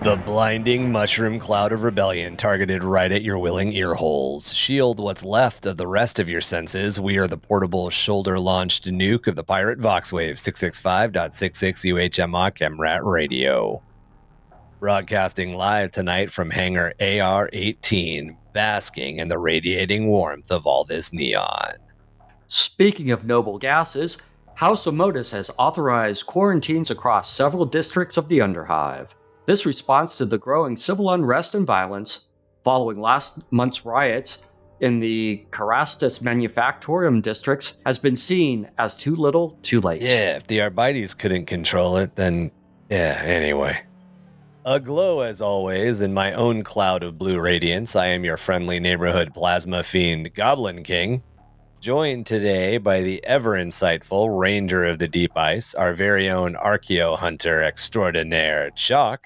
The blinding mushroom cloud of rebellion targeted right at your willing ear holes. Shield what's left of the rest of your senses. We are the portable shoulder-launched nuke of the pirate Voxwave 665.66 UHMA Chemrat Radio. Broadcasting live tonight from hangar AR-18, basking in the radiating warmth of all this neon. Speaking of noble gases, House of Modus has authorized quarantines across several districts of the Underhive. This response to the growing civil unrest and violence following last month's riots in the Carastus Manufactorium districts has been seen as too little, too late. Yeah, if the Arbites couldn't control it, then anyway. Aglow as always in my own cloud of blue radiance, I am your friendly neighborhood plasma fiend Goblin King, joined today by the ever insightful Ranger of the Deep Ice, our very own Archeo Hunter extraordinaire, Chac.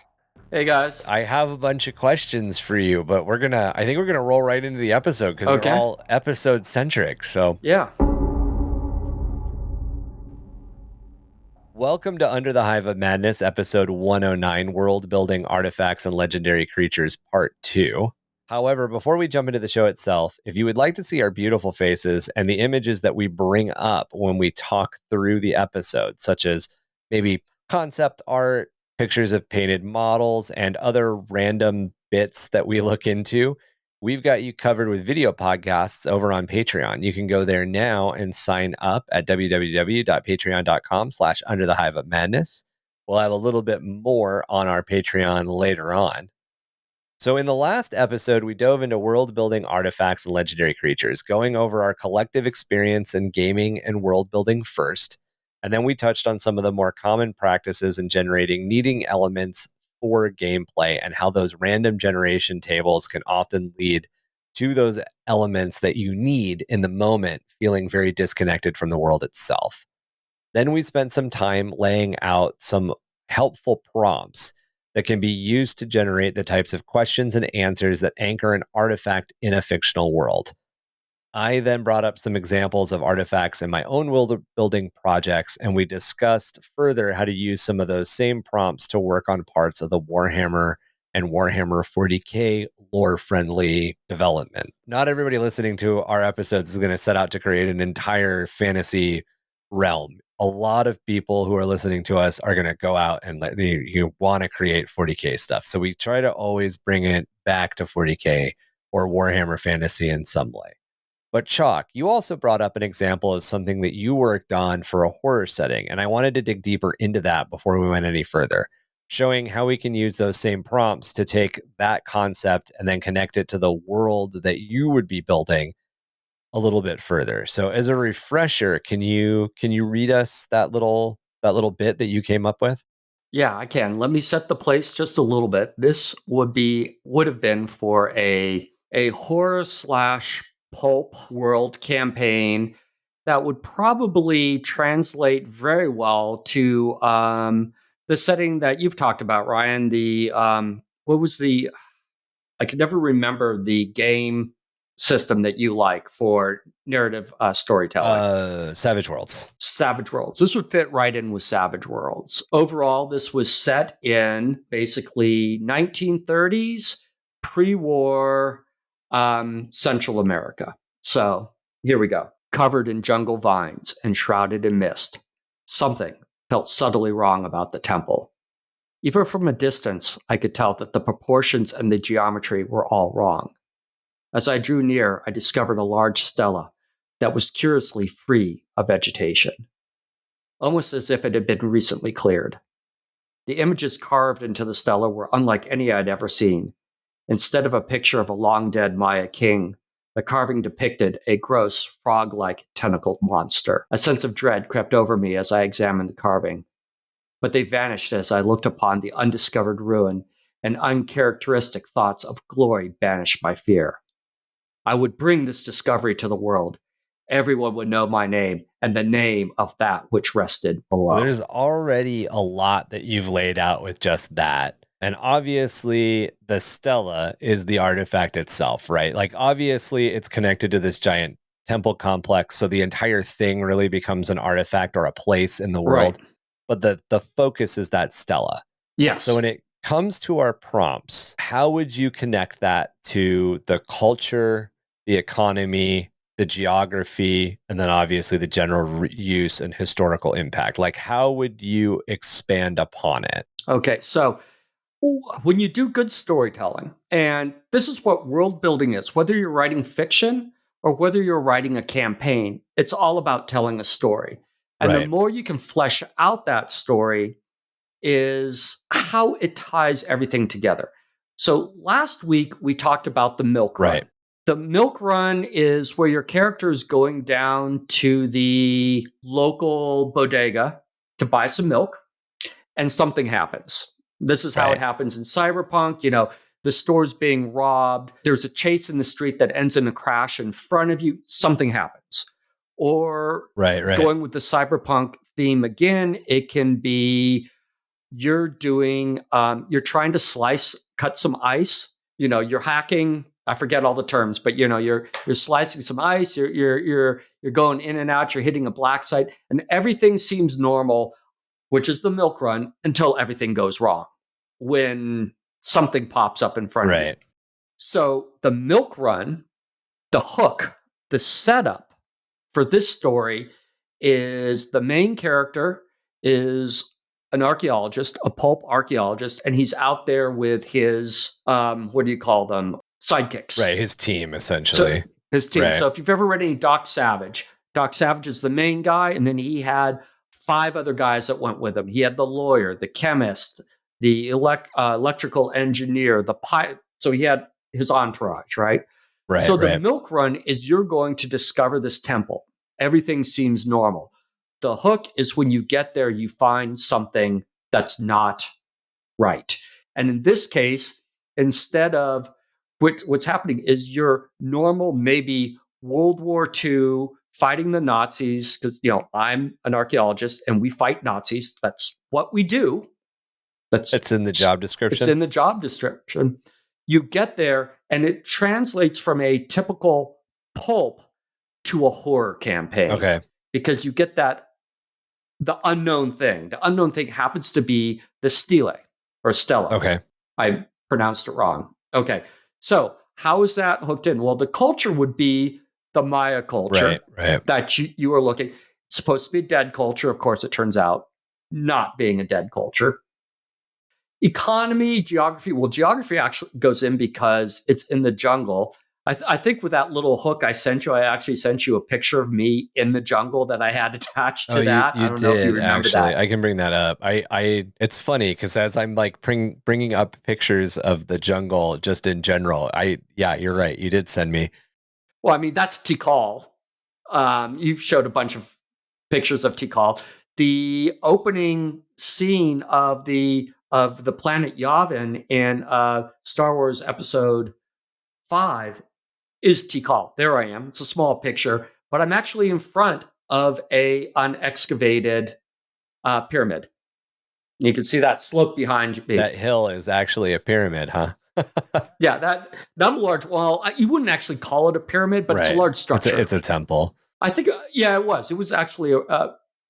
Hey guys. I have a bunch of questions for you, but I think we're gonna roll right into the episode because they're all episode centric. So yeah. Welcome to Under the Hive of Madness, episode 109, World Building Artifacts and Legendary Creatures, part 2. However, before we jump into the show itself, if you would like to see our beautiful faces and the images that we bring up when we talk through the episode, such as maybe concept art, pictures of painted models, and other random bits that we look into, we've got you covered with video podcasts over on Patreon. You can go there now and sign up at www.patreon.com/underthehiveofmadness. We'll have a little bit more on our Patreon later on. So in the last episode, we dove into world building artifacts and legendary creatures, going over our collective experience in gaming and world building first. And then we touched on some of the more common practices in generating needing elements for gameplay and how those random generation tables can often lead to those elements that you need in the moment, feeling very disconnected from the world itself. Then we spent some time laying out some helpful prompts that can be used to generate the types of questions and answers that anchor an artifact in a fictional world. I then brought up some examples of artifacts in my own world building projects, and we discussed further how to use some of those same prompts to work on parts of the Warhammer and Warhammer 40k lore-friendly development. Not everybody listening to our episodes is going to set out to create an entire fantasy realm. A lot of people who are listening to us are going to go out and you want to create 40k stuff. So we try to always bring it back to 40k or Warhammer Fantasy in some way. But Chac, you also brought up an example of something that you worked on for a horror setting, and I wanted to dig deeper into that before we went any further, showing how we can use those same prompts to take that concept and then connect it to the world that you would be building a little bit further. So as a refresher, can you read us that little bit that you came up with? Yeah, I can. Let me set the place just a little bit. This would have been for a horror / pulp world campaign that would probably translate very well to the setting that you've talked about, Ryan. The what was the I can never remember the game system that you like for narrative storytelling. Savage Worlds. Savage Worlds. This would fit right in with Savage Worlds. Overall, this was set in basically 1930s pre-war Central America. So here we go. Covered in jungle vines and shrouded in mist, something felt subtly wrong about the temple. Even from a distance, I could tell that the proportions and the geometry were all wrong. As I drew near, I discovered a large stela that was curiously free of vegetation, almost as if it had been recently cleared. The images carved into the stela were unlike any I'd ever seen. Instead of a picture of a long-dead Maya king, the carving depicted a gross, frog-like tentacled monster. A sense of dread crept over me as I examined the carving, but they vanished as I looked upon the undiscovered ruin, and uncharacteristic thoughts of glory banished my fear. I would bring this discovery to the world. Everyone would know my name and the name of that which rested below. There's already a lot that you've laid out with just that. And obviously, the stela is the artifact itself, right? Like, obviously, it's connected to this giant temple complex, so the entire thing really becomes an artifact or a place in the world. Right. But the focus is that stela. Yes. So when it comes to our prompts, how would you connect that to the culture, the economy, the geography, and then obviously the general use and historical impact? Like, how would you expand upon it? Okay, so when you do good storytelling, and this is what world building is, whether you're writing fiction or whether you're writing a campaign, it's all about telling a story. And the Right. more you can flesh out that story is how it ties everything together. So last week we talked about the milk run. Right. The milk run is where your character is going down to the local bodega to buy some milk and something happens. This is how Right. it happens in Cyberpunk. You know, the store's being robbed. There's a chase in the street that ends in a crash in front of you. Something happens. Or Right. going with the Cyberpunk theme again, it can be you're trying to cut some ice. You know, you're hacking. I forget all the terms, but you know, you're slicing some ice. You're going in and out. You're hitting a black site, and everything seems normal, which is the milk run, until everything goes wrong when something pops up in front of you. Right. So the milk run, the hook, the setup for this story is the main character is an archaeologist, a pulp archaeologist, and he's out there with his what do you call them? Sidekicks. Right. His team, essentially. So, his team. Right. So if you've ever read any Doc Savage is the main guy, and then he had 5 other guys that went with him. He had the lawyer, the chemist, the electrical engineer, the pilot. So he had his entourage, right? Right. So the milk run is you're going to discover this temple. Everything seems normal. The hook is when you get there, you find something that's not right. And in this case, instead of what's happening is your normal, maybe World War II fighting the Nazis, because, you know, I'm an archaeologist and we fight Nazis. That's what we do. It's in the job description. It's in the job description. You get there and it translates from a typical pulp to a horror campaign. Okay. Because you get the unknown thing. The unknown thing happens to be the Stele or Stella. Okay. I pronounced it wrong. Okay. So how is that hooked in? Well, the culture would be the Maya culture that you are looking. It's supposed to be a dead culture. Of course, it turns out not being a dead culture. Economy, geography. Well, geography actually goes in because it's in the jungle. I think with that little hook I sent you, I actually sent you a picture of me in the jungle that I had attached to that. You I don't know if you remember actually. that. I can bring that up. It's funny because as I'm like bringing up pictures of the jungle just in general, you're right. You did send me. Well, I mean, that's Tikal. You've showed a bunch of pictures of Tikal. The opening scene of the planet Yavin in Star Wars Episode 5 is Tikal. There I am. It's a small picture, but I'm actually in front of a unexcavated pyramid. You can see that slope behind me. That hill is actually a pyramid, huh? Yeah, that not a large. Well, you wouldn't actually call it a pyramid, but it's a large structure. It's a temple. I think, yeah, it was. It was actually.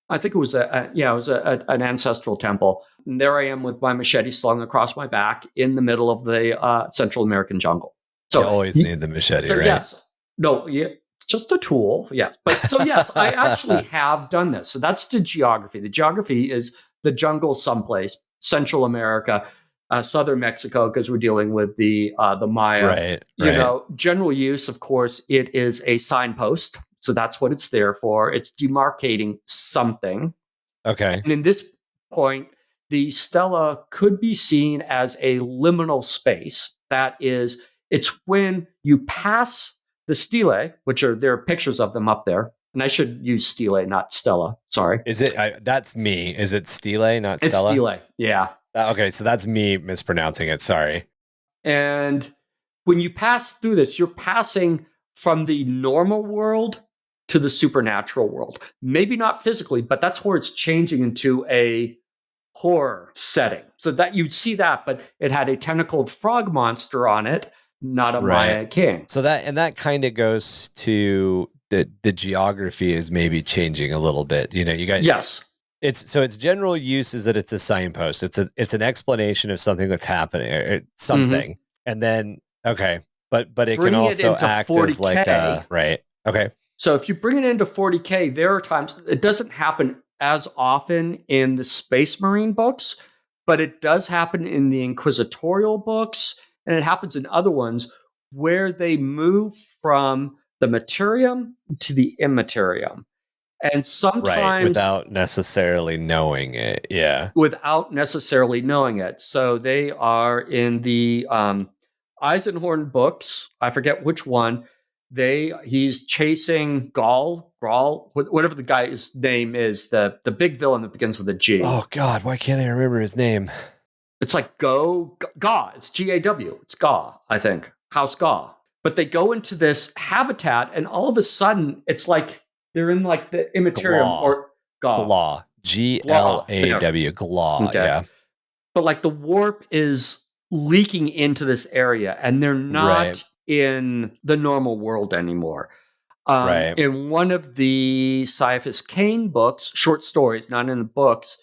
I think it was an ancestral temple. And there I am with my machete slung across my back in the middle of the Central American jungle. So you always need the machete, right? Yes. No, yeah, it's just a tool. Yes. But so yes, I actually have done this. So that's the geography. The geography is the jungle someplace, Central America, southern Mexico, because we're dealing with the Maya. Right. You know, general use, of course, it is a signpost. So that's what it's there for. It's demarcating something. Okay. And in this point, the Stella could be seen as a liminal space. That is, it's when you pass the Stele, there are pictures of them up there. And I should use Stele, not Stella. Sorry. Is it? That's me. Is it Stele, not It's Stella? Stele. Yeah. Okay, so that's me mispronouncing it. Sorry. And when you pass through this, you're passing from the normal world to the supernatural world. Maybe not physically, but that's where it's changing into a horror setting. So that you'd see that, but it had a tentacled frog monster on it, not a Maya king. So that kind of goes to the geography is maybe changing a little bit. You know, you guys. Yes. its general use is that it's a signpost. It's an explanation of something that's happening, or something, and then okay, but it can Bringing it also into act as like 40K. a right. Okay. So if you bring it into 40K, there are times it doesn't happen as often in the Space Marine books, but it does happen in the Inquisitorial books, and it happens in other ones where they move from the Materium to the Immaterium. And sometimes without necessarily knowing it. Yeah. without necessarily knowing it. So they are in the Eisenhorn books. I forget which one. He's chasing Grawl, whatever the guy's name is, the big villain that begins with a G. Oh God, why can't I remember his name? It's like Gaw. It's GAW. It's Gaw, I think. House Gaw. But they go into this habitat, and all of a sudden, it's like they're in like the Immaterium or Gaw. Glaw. GLAW. Glaw. Okay. Yeah. But like the warp is leaking into this area, and they're not in the normal world anymore. In one of the Caiaphas Cain books, short stories, not in the books,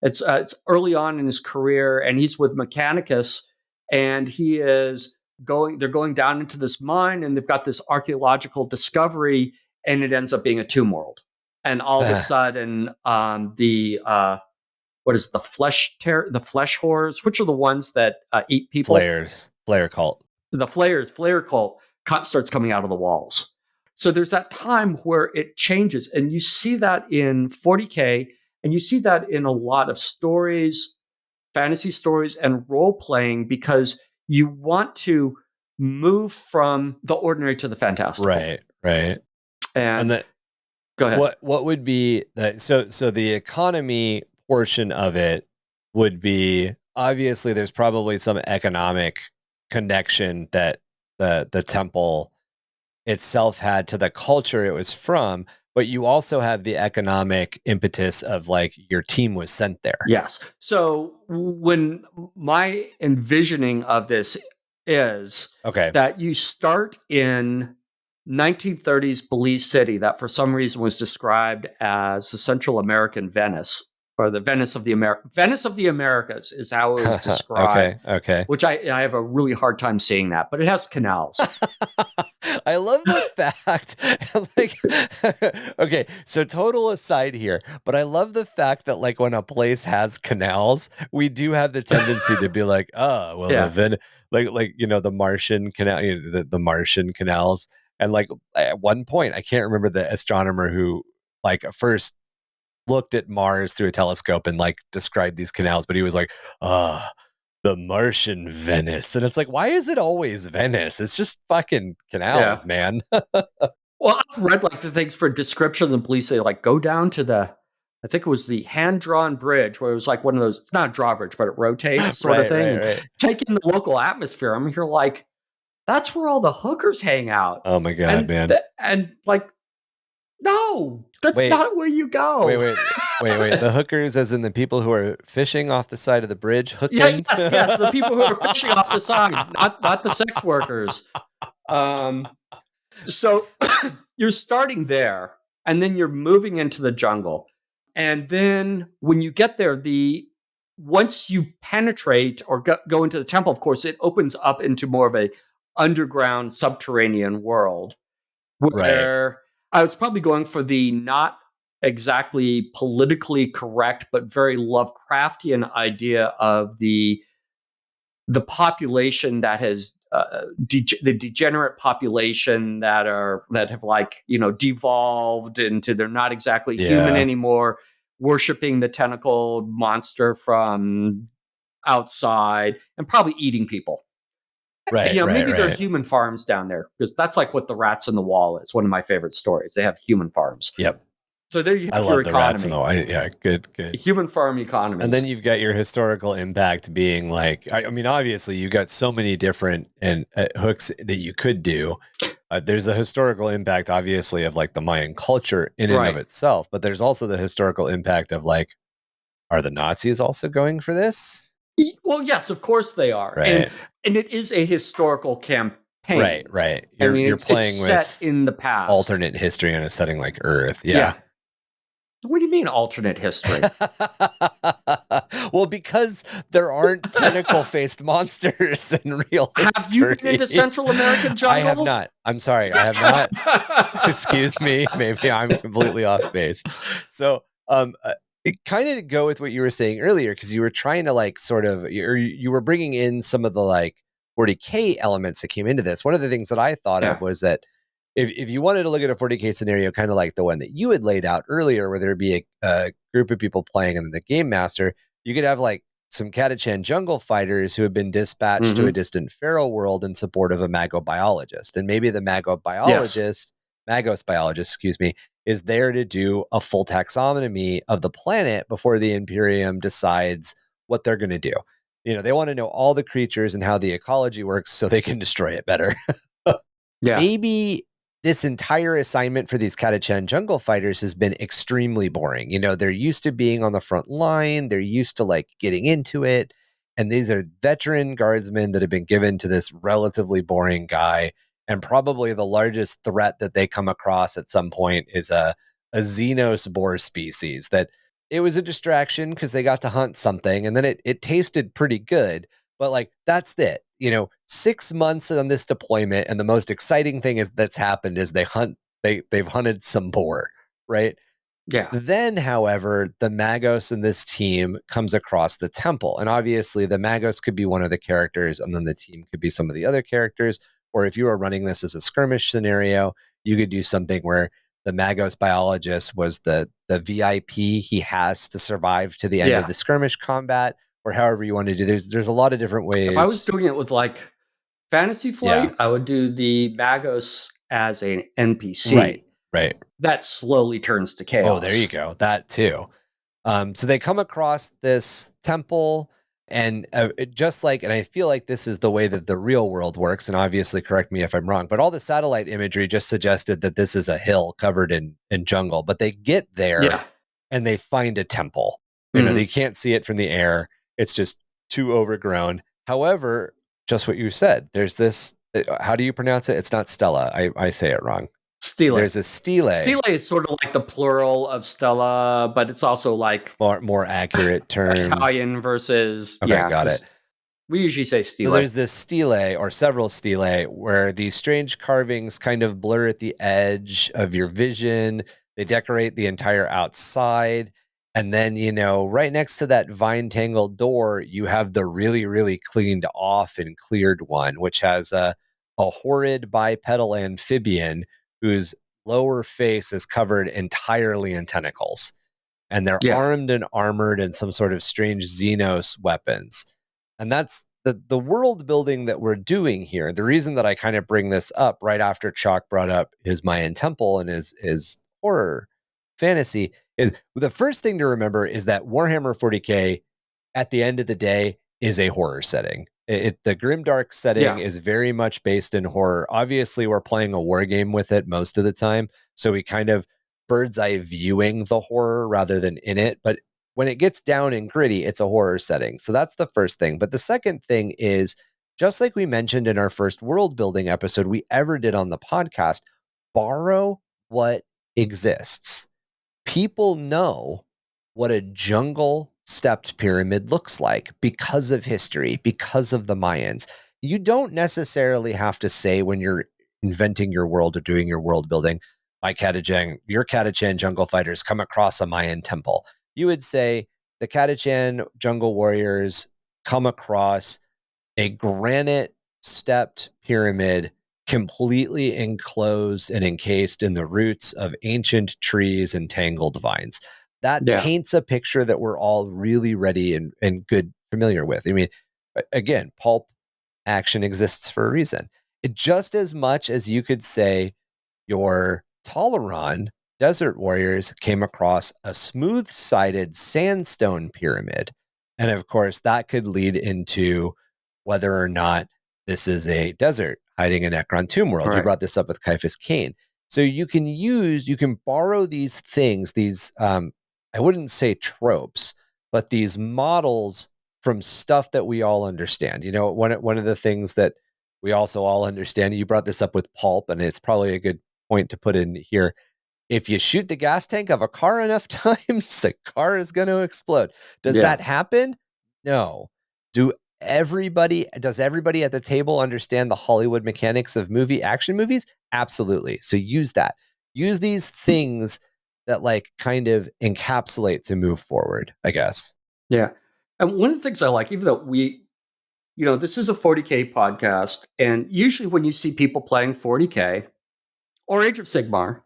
it's early on in his career, and he's with Mechanicus, and they're going down into this mine, and they've got this archaeological discovery, and it ends up being a tomb world. And all of a sudden, what is it, the flesh horrors, which are the ones that eat people? Flare cult. The flare cult starts coming out of the walls. So there's that time where it changes, and you see that in 40K, and you see that in a lot of stories, fantasy stories, and role playing, because you want to move from the ordinary to the fantastical. Right. And go ahead. What would be that? So the economy portion of it would be, obviously there's probably some economic connection that the temple itself had to the culture it was from, but you also have the economic impetus of like your team was sent there. Yes. So when my envisioning of this is that you start in 1930s Belize City, that for some reason was described as the Central American Venice, or the Venice of the Americas is how it was described. Okay. Which I have a really hard time seeing that, but it has canals. I love the fact, like, okay, so total aside here, but I love the fact that like when a place has canals, we do have the tendency to be like, oh, well, like you know, the Martian canal, you know, the Martian canals, and like at one point, I can't remember the astronomer who like first looked at Mars through a telescope and like described these canals, but he was like, the Martian Venice. And it's like, why is it always Venice? It's just fucking canals, man. Well, I've read like the things for descriptions, and police say like go down to I think it was the hand-drawn bridge, where it was like one of those, it's not a drawbridge, but it rotates sort of thing. Right. Take in the local atmosphere. I mean, you're like, that's where all the hookers hang out. Oh my God, man. And like, no, that's not where you go. Wait. The hookers, as in the people who are fishing off the side of the bridge, hooking? Yes, the people who are fishing off the side, not the sex workers. So you're starting there, and then you're moving into the jungle. And then when you get there, once you penetrate or go into the temple, of course, it opens up into more of a underground subterranean world where I was probably going for the not exactly politically correct, but very Lovecraftian idea of the population that has the degenerate population that have like, you know, devolved into, they're not exactly human anymore, worshiping the tentacled monster from outside and probably eating people. Maybe there are human farms down there, because that's like what the Rats in the Wall is. One of my favorite stories. They have human farms. Yep. So there you have your economy. Rats in the Wall. Yeah, good. Human farm economy. And then you've got your historical impact being like, I mean, obviously you got so many different hooks that you could do. There's a historical impact, obviously, of like the Mayan culture in and of itself, but there's also the historical impact of like, are the Nazis also going for this? Well, yes, of course they are. Right. And it is a historical campaign. Right. You're playing it's set with in the past. Alternate history in a setting like Earth. Yeah. What do you mean alternate history? Well, because there aren't tentacle-faced monsters in real Have you been history. into Central American I have jungles? not. I'm sorry, I have not. Excuse me, maybe I'm completely off base. So, it kind of go with what you were saying earlier, because you were trying to like sort of, you were bringing in some of the like 40K elements that came into this. One of the things that I thought Yeah. of was that if you wanted to look at a 40K scenario, kind of like the one that you had laid out earlier, where there'd be a group of people playing and then the game master, you could have like some Catachan jungle fighters who have been dispatched to a distant feral world in support of a magobiologist. And maybe the Yes. Magos biologist, excuse me, is there to do a full taxonomy of the planet before the Imperium decides what they're going to do. You know, they want to know all the creatures and how the ecology works so they can destroy it better. Yeah. Maybe this entire assignment for these Catachan jungle fighters has been extremely boring. You know, they're used to being on the front line, they're used to like getting into it. And these are veteran guardsmen that have been given to this relatively boring guy. And probably the largest threat that they come across at some point is a Xenos boar species that it was a distraction because they got to hunt something and then it tasted pretty good. But like, that's it. You know, 6 months on this deployment, and the most exciting thing is that's happened is they've hunted some boar, right? Yeah. Then, however, the Magos in this team comes across the temple. And obviously, the Magos could be one of the characters, and then the team could be some of the other characters. Or if you were running this as a skirmish scenario, you could do something where the Magos biologist was the VIP he has to survive to the end of Yeah. the skirmish combat, or however you want to do. There's a lot of different If I was ways. doing it with like Fantasy Yeah. Flight, I would do the Magos as an Right. NPC Right. that slowly turns to Oh, there you chaos. go. That too. So they come across this temple, and just like, and I feel like this is the way that the real world works. And obviously, correct me if I'm wrong, but all the satellite imagery just suggested that this is a hill covered in jungle. But they get there Yeah. and they find a temple. You know, they can't see it from the air. It's just too overgrown. However, just what you said, there's this. How do you pronounce it? It's not Stella. I say it wrong. Stele. There's a stele. Stele is sort of like the plural of Stella, but it's also like More accurate term. Italian versus, Okay, yeah, got it. because we usually say So Stele. there's this stele or several stele where these strange carvings kind of blur at the edge of your vision. They decorate the entire outside. And then, you know, right next to that vine tangled door, you have the really, really cleaned off and cleared one, which has a horrid bipedal amphibian whose lower face is covered entirely in tentacles. And they're Yeah. armed and armored in some sort of strange Xenos weapons. And that's the world building that we're doing here. The reason that I kind of bring this up right after Chalk brought up his Mayan temple and his horror fantasy is the first thing to remember is that Warhammer 40K at the end of the day is a horror setting. The grimdark setting Yeah. is very much based in horror. Obviously, we're playing a war game with it most of the time, so we kind of bird's eye viewing the horror rather than in it. But when it gets down and gritty, it's a horror setting. So that's the first thing. But the second thing is, just like we mentioned in our first world building episode we ever did on the podcast, borrow what exists. People know what a jungle stepped pyramid looks like because of history, because of the Mayans. You don't necessarily have to say when you're inventing your world or doing your world building, your Catachan jungle fighters come across a Mayan temple. You would say the Catachan jungle warriors come across a granite stepped pyramid completely enclosed and encased in the roots of ancient trees and tangled vines. That Yeah. paints a picture that we're all really ready and good familiar with. I mean, again, pulp action exists for a reason. It just as much as you could say your Toleron desert warriors came across a smooth-sided sandstone pyramid. And of course, that could lead into whether or not this is a desert hiding in Ekron Tomb World. You Right. brought this up with Caiaphas Cain. So you can borrow these things, I wouldn't say tropes, but these models from stuff that we all understand. You know, one of the things that we also all understand, you brought this up with pulp, and it's probably a good point to put in here. if you shoot the gas tank of a car enough times, the car is going to explode. Does that happen? No. Does everybody at the table understand the Hollywood mechanics of action movies? Absolutely. So use that. Use these things that like kind of encapsulate to move forward, I guess. Yeah. And one of the things I like, even though this is a 40K podcast, and usually when you see people playing 40K or Age of Sigmar,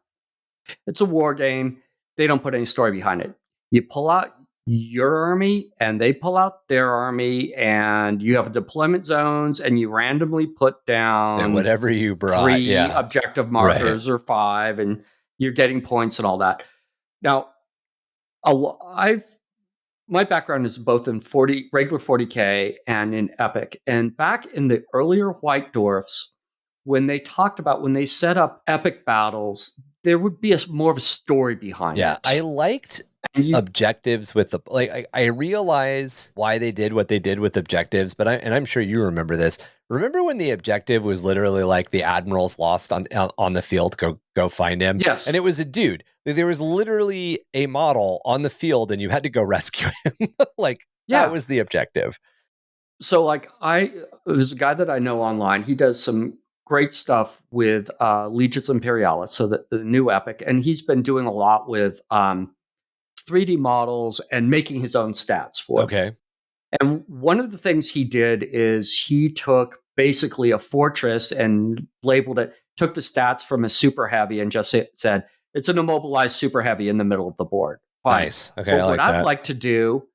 it's a war game. They don't put any story behind it. You pull out your army and they pull out their army, and you have deployment zones, and you randomly put down whatever you brought, 3 objective markers or 5, and you're getting points and all that. Now, my background is both in regular 40K and in Epic. And back in the earlier White Dwarfs, when they set up epic battles, there would be more of a story behind it. Yeah, I liked objectives with I realize why they did what they did with objectives, but I'm sure you remember this. Remember when the objective was literally like the admiral's lost on the field, go find him? Yes. And it was a dude. There was literally a model on the field and you had to go rescue him. That was the objective. So there's a guy that I know online. He does some great stuff with Legions Imperialis, so the new epic, and he's been doing a lot with 3D models and making his own stats for it. Okay. And one of the things he did is he took basically a fortress and labeled it, took the stats from a super heavy and just said, it's an immobilized super heavy in the middle of the board. Fine. Nice. Okay. But what I'd like to do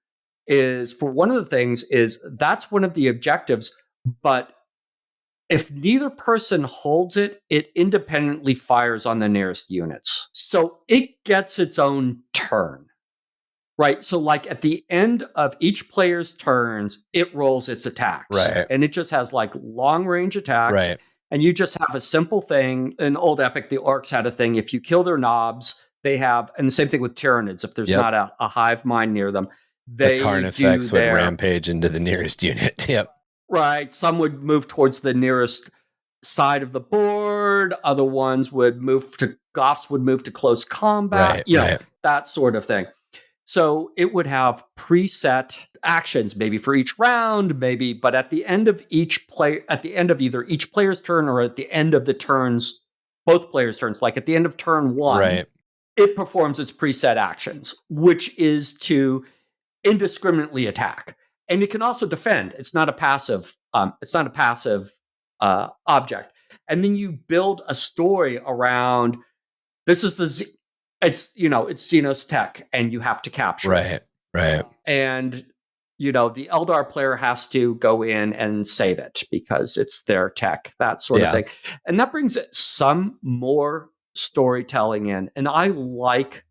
is, for one of the things is, that's one of the objectives, but if neither person holds it, it independently fires on the nearest units. So it gets its own turn. Right. So at the end of each player's turns, it rolls its attacks. Right. And it just has long range attacks. Right. And you just have a simple thing. In old Epic, the orcs had a thing. If you kill their knobs, they have, and the same thing with Tyranids, if there's not a hive mind near them, the Carnifex would rampage into the nearest unit. Yep. Right. Some would move towards the nearest side of the board. Other ones would move to, Goths would move to close combat. Right. That sort of thing. So it would have preset actions, maybe for each round, but at the end of either each player's turn or at the end of the turns, both players' turns, like at the end of turn 1, it performs its preset actions, which is to indiscriminately attack. And it can also defend. It's not a passive. Object. And then you build a story around, this is it's Xenos tech, and you have to capture it. Right. And the Eldar player has to go in and save it because it's their tech, that sort of thing. And that brings some more storytelling in. And I like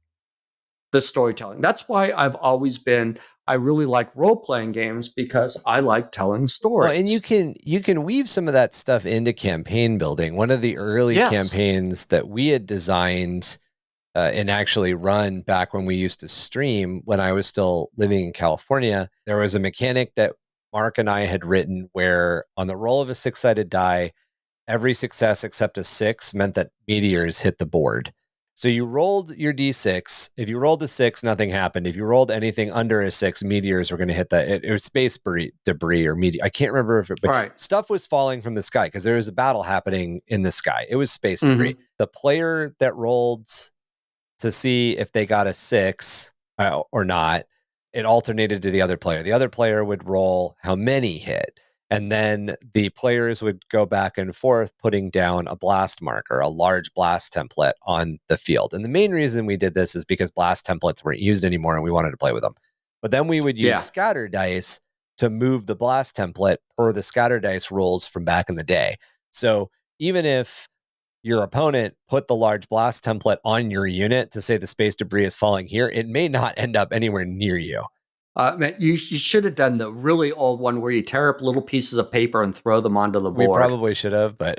the storytelling. That's why I really like role-playing games, because I like telling stories. Well, and you can weave some of that stuff into campaign building. One of the early campaigns that we had designed and actually run back when we used to stream, when I was still living in California, there was a mechanic that Mark and I had written where on the roll of a 6-sided die, every success except a 6 meant that meteors hit the board. So you rolled your D6. If you rolled a 6, nothing happened. If you rolled anything under a 6, meteors were going to hit that. It was space debris or meteor. I can't remember if stuff was falling from the sky because there was a battle happening in the sky. It was space debris. The player that rolled to see if they got a 6 or not, it alternated to the other player. The other player would roll how many hit. And then the players would go back and forth putting down a blast marker, a large blast template on the field. And the main reason we did this is because blast templates weren't used anymore and we wanted to play with them. But then we would use scatter dice to move the blast template per the scatter dice rules from back in the day. So even if your opponent put the large blast template on your unit to say the space debris is falling here, it may not end up anywhere near you. Man, you should have done the really old one where you tear up little pieces of paper and throw them onto the board. We probably should have, but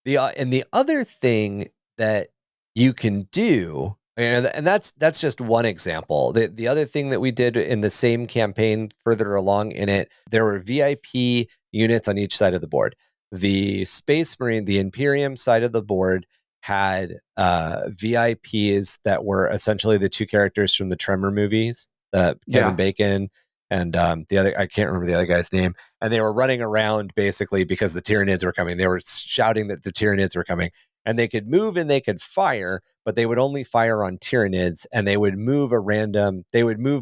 the other thing that you can do, and that's just one example. The other thing that we did in the same campaign further along in it, there were VIP units on each side of the board. The Space Marine, the Imperium side of the board had VIPs that were essentially the two characters from the Tremor movies, Kevin Bacon and the other, I can't remember the other guy's name. And they were running around basically because the Tyranids were coming. They were shouting that the Tyranids were coming, and they could move and they could fire, but they would only fire on Tyranids, and they would move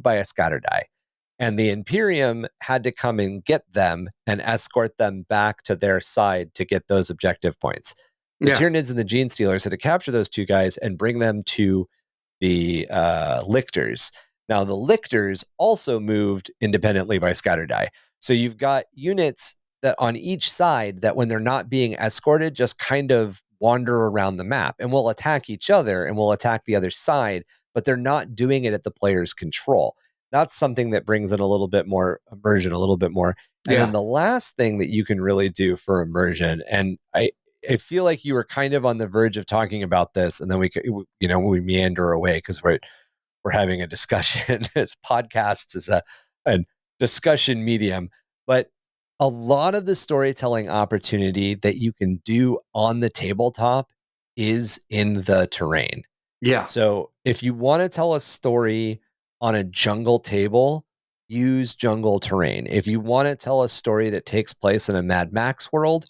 by a scatter die. And the Imperium had to come and get them and escort them back to their side to get those objective points. The Tyranids and the Gene Stealers had to capture those two guys and bring them to the Lictors. Now, the Lictors also moved independently by scatter die. So you've got units that on each side that when they're not being escorted, just kind of wander around the map and will attack each other and will attack the other side, but they're not doing it at the player's control. That's something that brings in a little bit more immersion, a little bit more. And then the last thing that you can really do for immersion, and I feel like you were kind of on the verge of talking about this, and then we meander away because we're having a discussion. This podcast is a discussion medium, but a lot of the storytelling opportunity that you can do on the tabletop is in the terrain. Yeah. So if you want to tell a story on a jungle table, use jungle terrain. If you want to tell a story that takes place in a Mad Max world,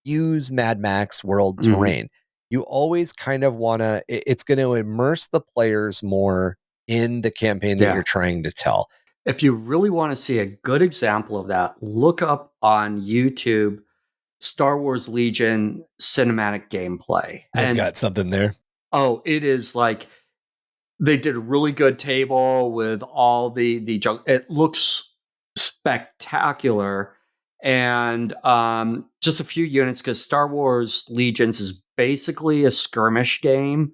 use Mad Max world terrain. You always kind of want to, it's going to immerse the players more in the campaign that you're trying to tell. If you really want to see a good example of that, look up on YouTube Star Wars Legion cinematic gameplay. I've got something there. Oh, it is like they did a really good table with all the junk. It looks spectacular. And just a few units, because Star Wars Legions is basically a skirmish game.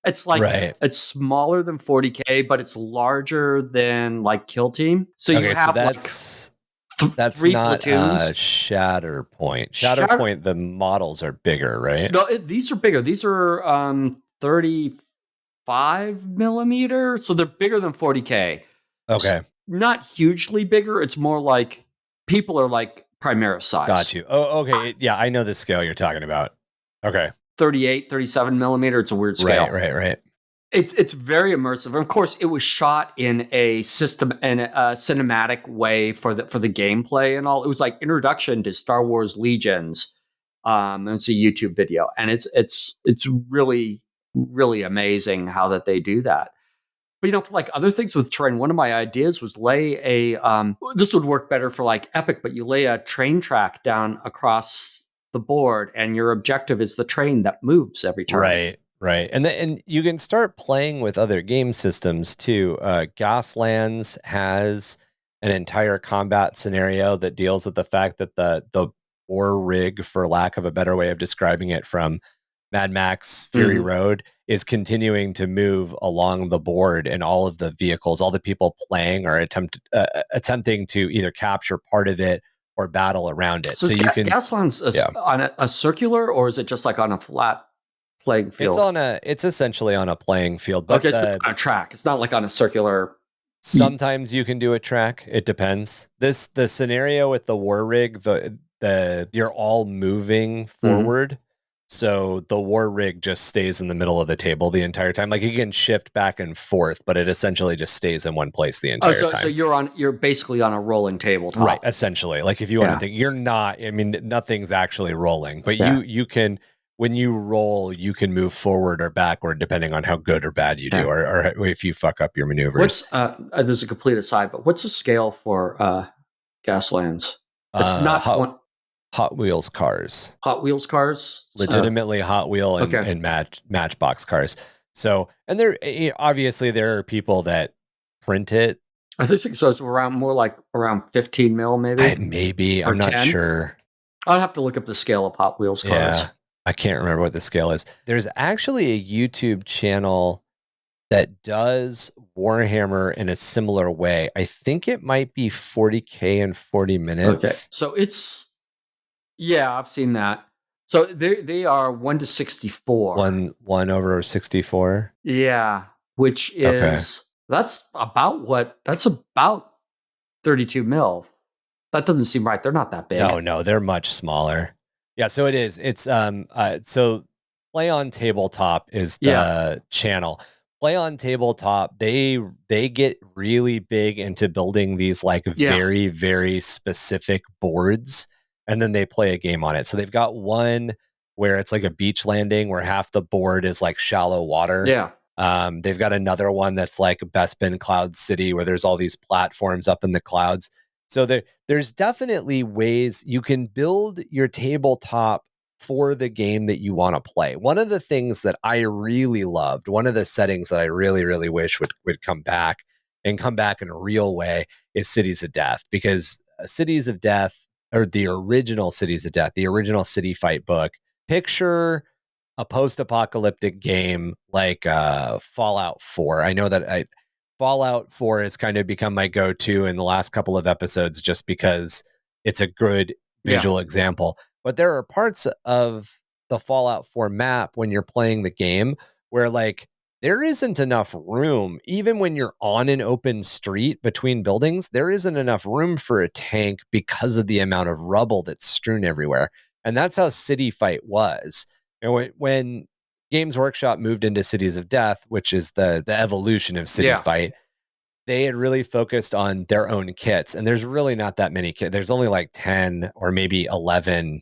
It's like it's smaller than 40K, but it's larger than like Kill Team. So you have that's three not platoons. Shatterpoint. Shatterpoint, the models are bigger, right? No, these are bigger. These are 35 millimeter, so they're bigger than 40K. Okay, not hugely bigger. It's more like people are like Primera size. Got you. Oh, okay. Yeah, I know the scale you're talking about. Okay. 38, 37 millimeter. It's a weird scale. Right. It's very immersive. Of course, it was shot in a cinematic way for the gameplay and all. It was like introduction to Star Wars Legions. It's a YouTube video, and it's really, really amazing how that they do that. But for like other things with terrain, one of my ideas was lay a this would work better for like Epic, but you lay a train track down across the board, and your objective is the train that moves every turn. Right. And you can start playing with other game systems too. Gaslands has an entire combat scenario that deals with the fact that the war rig, for lack of a better way of describing it, from Mad Max Fury Road is continuing to move along the board, and all of the vehicles, all the people playing are attempting to either capture part of it or battle around it. So you can Gaslands on a circular, or is it just like on a flat playing field? It's essentially on a playing field. But okay, so it's on a track. It's not like on a circular. Sometimes you can do a track. It depends. The scenario with the war rig, you're all moving forward. So the war rig just stays in the middle of the table the entire time. Like you can shift back and forth, but it essentially just stays in one place the entire time. So you're basically on a rolling tabletop. Right, essentially. Like if you want to think, you're not, I mean, nothing's actually rolling, but you can, when you roll, you can move forward or backward depending on how good or bad you do, or if you fuck up your maneuvers. This is a complete aside, but what's the scale for Gaslands? It's not Hot Wheels cars. Hot Wheels cars? Legitimately Hot Wheel and Matchbox cars. So, and obviously there are people that print it. I think so. It's around 15 mil, maybe. Maybe. I'm not sure. I'd have to look up the scale of Hot Wheels cars. Yeah, I can't remember what the scale is. There's actually a YouTube channel that does Warhammer in a similar way. I think it might be 40K in 40 minutes. Okay. So I've seen that. So they are 1:64. 1/64. Yeah, which is that's about 32 mil. That doesn't seem right. They're not that big. No, they're much smaller. Yeah, so it is. It's so Play on Tabletop is the Yeah. channel. Play on Tabletop, they get really big into building these like Yeah. very, very specific boards, and then they play a game on it. So they've got one where it's like a beach landing where half the board is like shallow water. Yeah. They've got another one that's like Bespin Cloud City where there's all these platforms up in the clouds. So there's definitely ways you can build your tabletop for the game that you want to play. One of the things that I really loved, one of the settings that I really, really wish would come back and come back in a real way is Cities of Death, because Cities of Death, or the original Cities of Death, the original City Fight book, picture a post-apocalyptic game like Fallout 4. I know that Fallout 4 has kind of become my go-to in the last couple of episodes just because it's a good visual example. But there are parts of the Fallout 4 map when you're playing the game where like there isn't enough room, even when you're on an open street between buildings, there isn't enough room for a tank because of the amount of rubble that's strewn everywhere. And that's how City Fight was. And when Games Workshop moved into Cities of Death, which is the evolution of City Fight, they had really focused on their own kits. And there's really not that many kits. There's only like 10 or maybe 11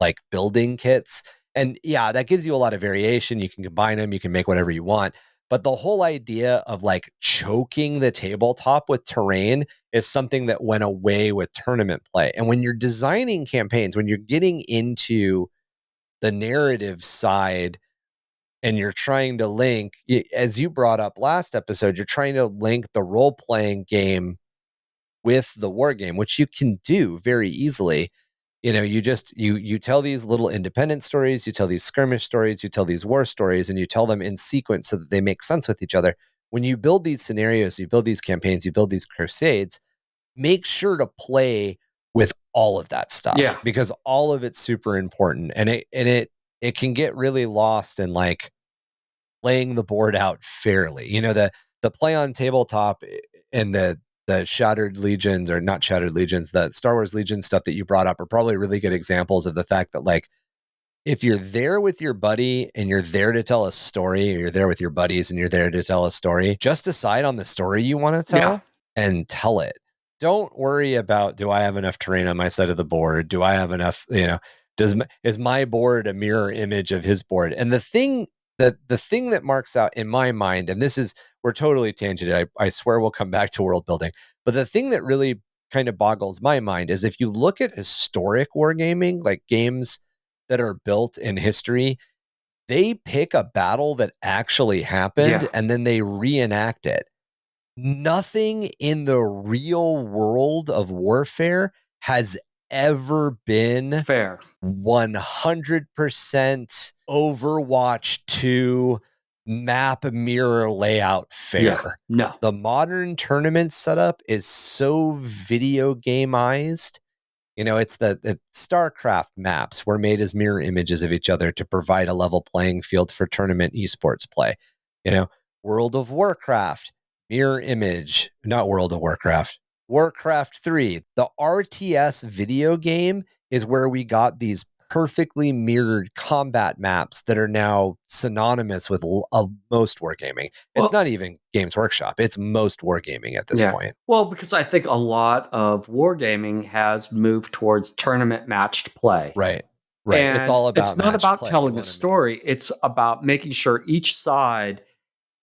like building kits. And yeah, that gives you a lot of variation. You can combine them, you can make whatever you want. But the whole idea of like choking the tabletop with terrain is something that went away with tournament play. And when you're designing campaigns, when you're getting into the narrative side and you're trying to link, as you brought up last episode, you're trying to link the role-playing game with the war game, which you can do very easily. You know, you tell these little independent stories, you tell these skirmish stories, you tell these war stories, and you tell them in sequence so that they make sense with each other. When you build these scenarios, you build these campaigns, you build these crusades, make sure to play with all of that stuff, because all of it's super important, and it can get really lost in like laying the board out fairly. You know, the play on tabletop and the Shattered Legions, or not Shattered Legions, the Star Wars Legion stuff that you brought up are probably really good examples of the fact that like if you're there with your buddy and you're there to tell a story, or you're there with your buddies and you're there to tell a story, just decide on the story you want to tell and tell it. Don't worry about, do I have enough terrain on my side of the board? Do I have enough, you know, is my board a mirror image of his board? And the thing that marks out in my mind, and this is, we're totally tangented, I swear we'll come back to world building, but the thing that really kind of boggles my mind is if you look at historic wargaming, like games that are built in history, they pick a battle that actually happened and then they reenact it. Nothing in the real world of warfare has ever been fair, 100% Overwatch 2 map mirror layout fair. No. The modern tournament setup is so video gameized. You know, it's the StarCraft maps were made as mirror images of each other to provide a level playing field for tournament esports play. You know, World of Warcraft, mirror image, not World of Warcraft, Warcraft 3. The RTS video game is where we got these perfectly mirrored combat maps that are now synonymous with most wargaming. It's not even Games Workshop. It's most wargaming at this point. Well, because I think a lot of wargaming has moved towards tournament matched play. Right. And it's all about, it's not about telling a story. It's about making sure each side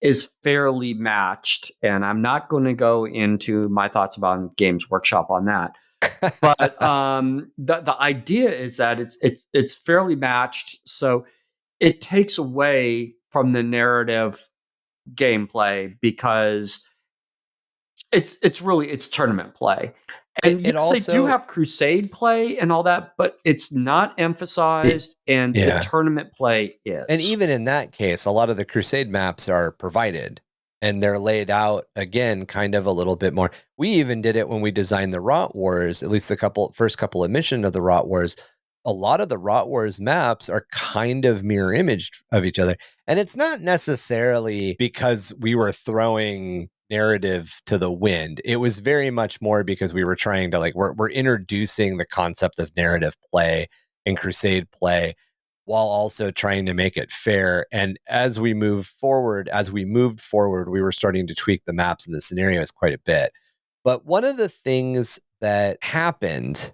is fairly matched. And I'm not going to go into my thoughts about Games Workshop on that. But the idea is that it's fairly matched, so it takes away from the narrative gameplay because it's really tournament play. And yes, also, they do have Crusade play and all that, but it's not emphasized, and the tournament play is. And even in that case, a lot of the Crusade maps are provided, and they're laid out, again, kind of a little bit more. We even did it when we designed the Rot Wars, at least the first couple of missions of the Rot Wars. A lot of the Rot Wars maps are kind of mirror imaged of each other. And it's not necessarily because we were throwing narrative to the wind. It was very much more because we were trying to, like, we're introducing the concept of narrative play and Crusade play while also trying to make it fair. And as we moved forward, we were starting to tweak the maps and the scenarios quite a bit. But one of the things that happened,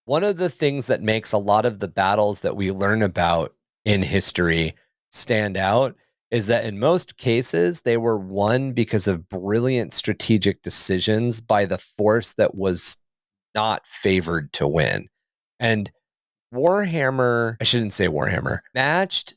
one of the things that makes a lot of the battles that we learn about in history stand out is that in most cases, they were won because of brilliant strategic decisions by the force that was not favored to win. And Warhammer, I shouldn't say Warhammer, matched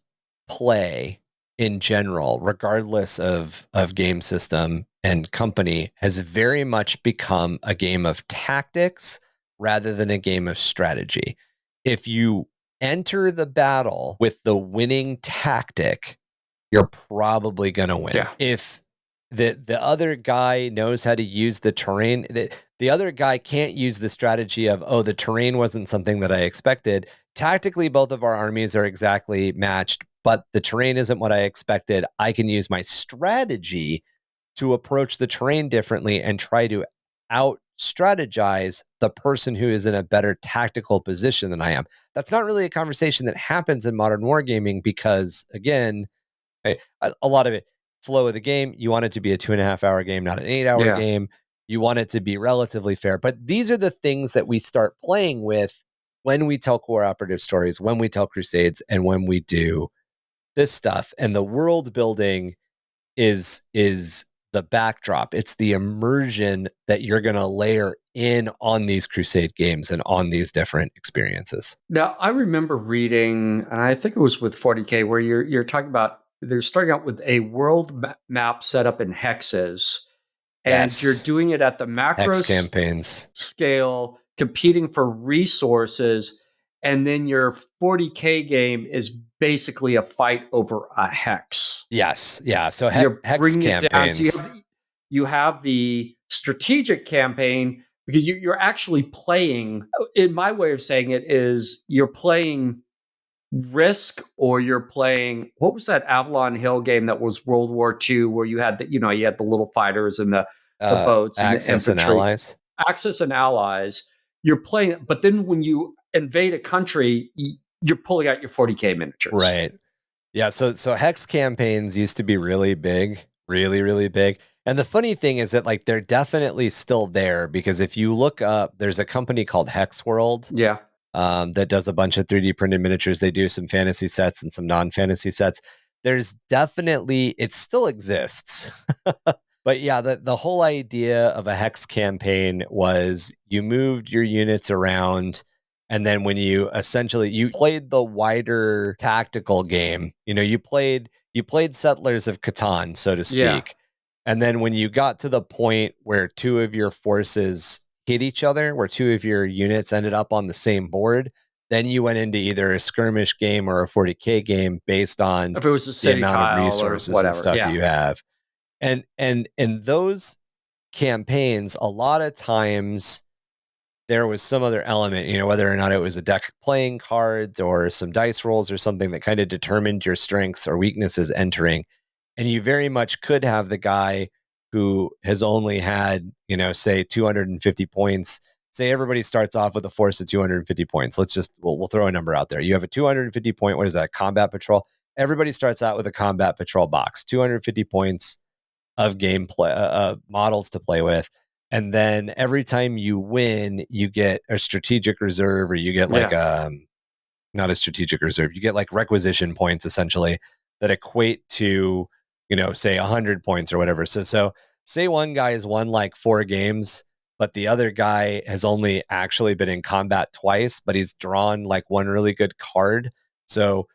play in general, regardless of game system and company, has very much become a game of tactics rather than a game of strategy. If you enter the battle with the winning tactic, you're probably going to win. Yeah. If the other guy knows how to use the terrain, the other guy can't use the strategy of, oh, the terrain wasn't something that I expected. Tactically, both of our armies are exactly matched, but the terrain isn't what I expected. I can use my strategy to approach the terrain differently and try to out strategize the person who is in a better tactical position than I am. That's not really a conversation that happens in modern wargaming because, again, a lot of it, flow of the game, you want it to be a 2.5 hour game, not an 8-hour game. You want it to be relatively fair. But these are the things that we start playing with when we tell cooperative stories, when we tell Crusades, and when we do this stuff. And the world building is the backdrop. It's the immersion that you're going to layer in on these Crusade games and on these different experiences. Now, I remember reading, and I think it was with 40K, where you're talking about they're starting out with a world map set up in hexes, and you're doing it at the macro Hex campaigns scale, competing for resources, and then your 40K game is basically a fight over a hex. Yes, yeah. So you're hex bringing campaigns. It down. So you have the strategic campaign because you're actually playing. In my way of saying it is, you're playing Risk, or you're playing, what was that Avalon Hill game that was World War II, where you had the little fighters and the boats and the Axis infantry. and Allies. Axis and Allies. You're playing, but then when you invade a country, you're pulling out your 40K miniatures. Right. Yeah. So hex campaigns used to be really big, really, really big. And the funny thing is that like they're definitely still there because if you look up, there's a company called Hex World. Yeah. That does a bunch of 3D printed miniatures. They do some fantasy sets and some non-fantasy sets. There's definitely, it still exists. But yeah, the whole idea of a hex campaign was you moved your units around, and then when you played the wider tactical game, you played Settlers of Catan, so to speak. Yeah. And then when you got to the point where two of your forces hit each other, where two of your units ended up on the same board, then you went into either a skirmish game or a 40K game based on if it was a city the amount of tile resources or whatever. and stuff you have. And in those campaigns, a lot of times there was some other element, whether or not it was a deck of playing cards or some dice rolls or something that kind of determined your strengths or weaknesses entering. And you very much could have the guy who has only had, say 250 points. Say everybody starts off with a force of 250 points. We'll throw a number out there. You have a 250 point, what is that? Combat patrol. Everybody starts out with a combat patrol box, 250 points of gameplay, models to play with. And then every time you win, you get a strategic reserve, or you get like not a strategic reserve. You get like requisition points essentially that equate to, say 100 points or whatever. So say one guy has won like 4 games, but the other guy has only actually been in combat twice, but he's drawn like one really good card. So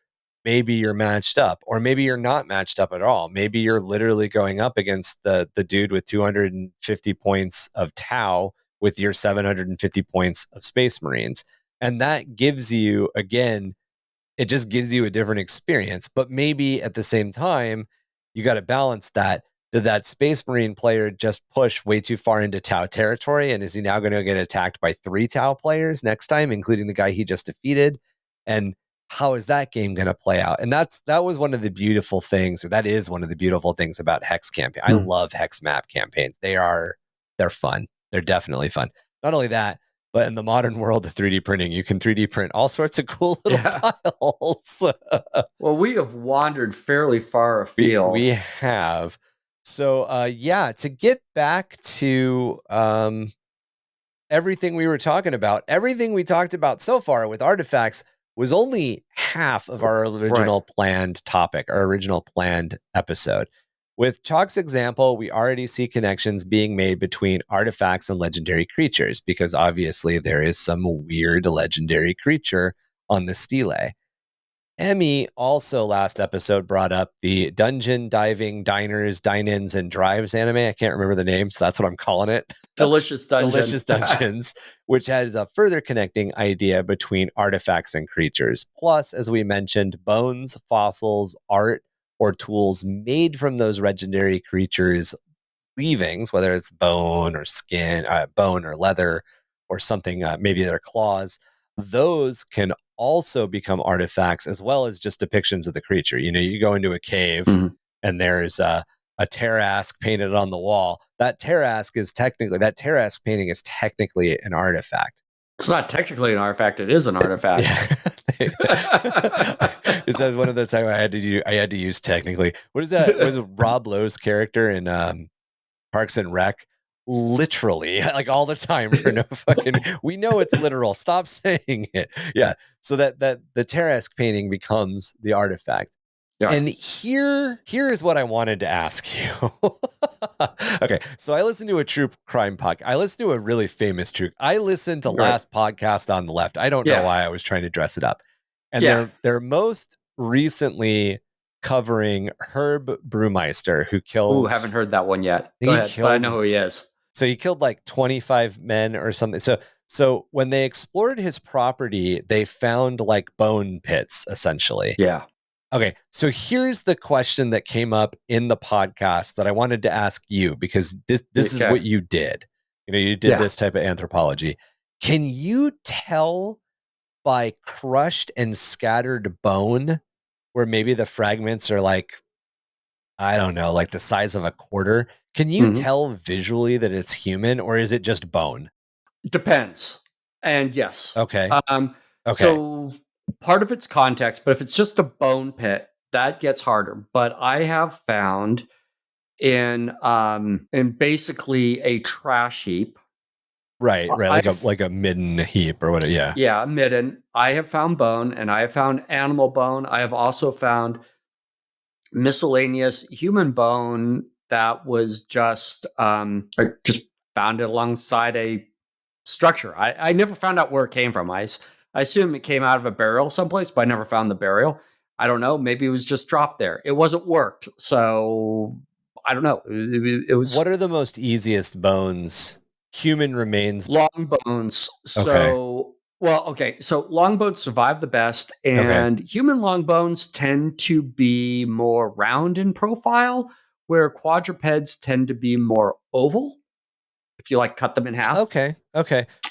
maybe you're matched up, or maybe you're not matched up at all. Maybe you're literally going up against the dude with 250 points of Tau with your 750 points of Space Marines. And that gives you, again, it just gives you a different experience. But maybe at the same time, you got to balance that. Did that Space Marine player just push way too far into Tau territory? And is he now going to get attacked by 3 Tau players next time, including the guy he just defeated? And how is that game going to play out? And that was one of the beautiful things, or that is one of the beautiful things about hex campaign. I love hex map campaigns. They're fun. They're definitely fun. Not only that, But in the modern world of 3D printing, you can 3D print all sorts of cool little tiles. Well, we have wandered fairly far afield. We have. So to get back to everything we were talking about, everything we talked about so far with artifacts was only half of our original planned topic, our original planned episode. With Chac's example, we already see connections being made between artifacts and legendary creatures, because obviously there is some weird legendary creature on the stele. Emmy also last episode brought up the Dungeon Diving Diners, Dine-Ins, and Drives anime. I can't remember the name, so that's what I'm calling it. Delicious Dungeon. Delicious Dungeons, which has a further connecting idea between artifacts and creatures. Plus, as we mentioned, bones, fossils, art, or tools made from those legendary creatures' leavings, whether it's bone or skin, bone or leather, or something, maybe their claws, those can also become artifacts as well as just depictions of the creature. You know, you go into a cave and there's a Tarrasque painted on the wall. That Tarrasque painting is technically an artifact. It's not technically an artifact. It is an artifact. Is that one of the times I had to use technically? What is that? Was Rob Lowe's character in Parks and Rec? Literally, like all the time for no fucking. We know it's literal. Stop saying it. Yeah. So that the Tarrasque painting becomes the artifact. Yeah. And here is what I wanted to ask you. Okay, so I listened to a true crime podcast. I listened to a really famous true. I listened to Last Podcast on the Left. I don't know why I was trying to dress it up. And they're most recently covering Herb Brewmeister, who killed. Ooh, haven't heard that one yet. Go ahead, but I know who he is. So he killed like 25 men or something. So when they explored his property, they found like bone pits, essentially. Yeah. Okay, so here's the question that came up in the podcast that I wanted to ask you, because this is what you did. You know, you did this type of anthropology. Can you tell by crushed and scattered bone where maybe the fragments are like, I don't know, like the size of a quarter? Can you tell visually that it's human, or is it just bone? Depends. And yes. Okay. So part of it's context, but if it's just a bone pit, that gets harder. But I have found in basically a trash heap. Right, like a midden heap or whatever. Yeah. Yeah, midden. I have found bone, and I have found animal bone. I have also found miscellaneous human bone that was just found it alongside a structure. I never found out where it came from. I assume it came out of a burial someplace, but I never found the burial. I don't know. Maybe it was just dropped there. It wasn't worked. So I don't know. It was. What are the most easiest bones? Human remains. Long bones. So, so long bones survive the best, and human long bones tend to be more round in profile, where quadrupeds tend to be more oval. If you like cut them in half. Okay.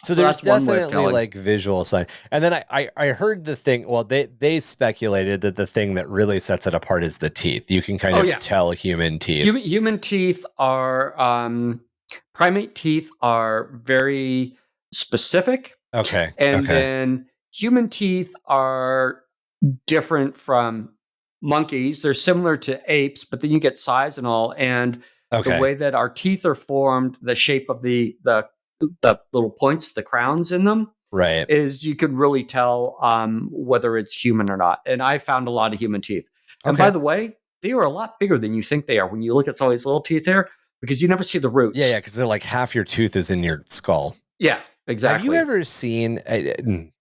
So there's definitely like visual sign. And then I heard the thing, well, they speculated that the thing that really sets it apart is the teeth. You can kind of tell human teeth. Human teeth are, primate teeth are very specific. Okay. And then human teeth are different from monkeys. They're similar to apes, but then you get size and all. And the way that our teeth are formed, the shape of the little points, the crowns in them, right, is you can really tell whether it's human or not. And I found a lot of human teeth. And by the way, they are a lot bigger than you think they are when you look at some of these little teeth there, because you never see the roots. Yeah, because they're like half your tooth is in your skull. Yeah, exactly. Have you ever seen?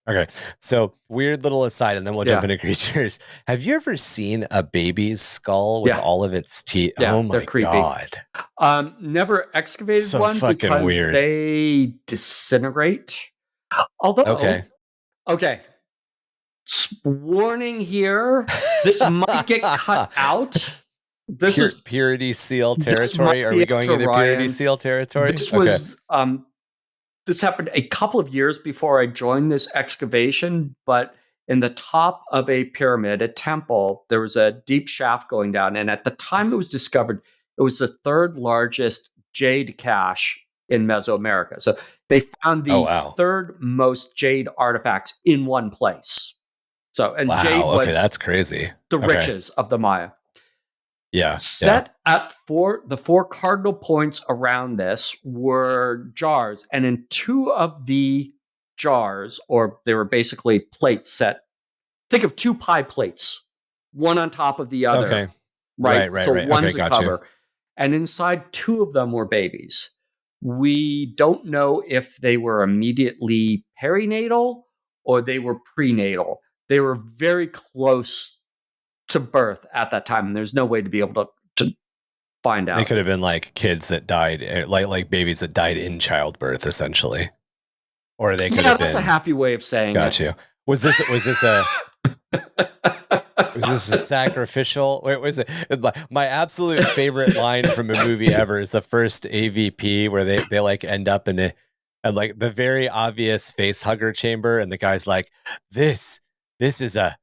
Okay, so weird little aside, and then we'll jump into creatures. Have you ever seen a baby's skull with all of its teeth? Yeah, oh my god! Never excavated one because weird. They disintegrate. Although, okay. Warning here: this might get cut out. This is Purity Seal territory. Are we going into Purity Seal territory? This was this happened a couple of years before I joined this excavation, but in the top of a pyramid, a temple, there was a deep shaft going down. And at the time it was discovered, it was the third largest jade cache in Mesoamerica. So they found the third most jade artifacts in one place. So, and jade was that's crazy. The riches of the Maya. Yeah. Set at the four cardinal points around this were jars, and in two of the jars, or they were basically plates set. Think of two pie plates, one on top of the other. Okay. Right. Right. So one's a cover, and inside two of them were babies. We don't know if they were immediately perinatal or they were prenatal. They were very close to birth at that time, and there's no way to be able to find out. They could have been like kids that died, like babies that died in childbirth, essentially, or they could have been. That's a happy way of saying it. Got you. Was this a was this a sacrificial? Wait, was it my absolute favorite line from a movie ever is the first AVP where they like end up in like the very obvious face hugger chamber, and the guy's like, this is a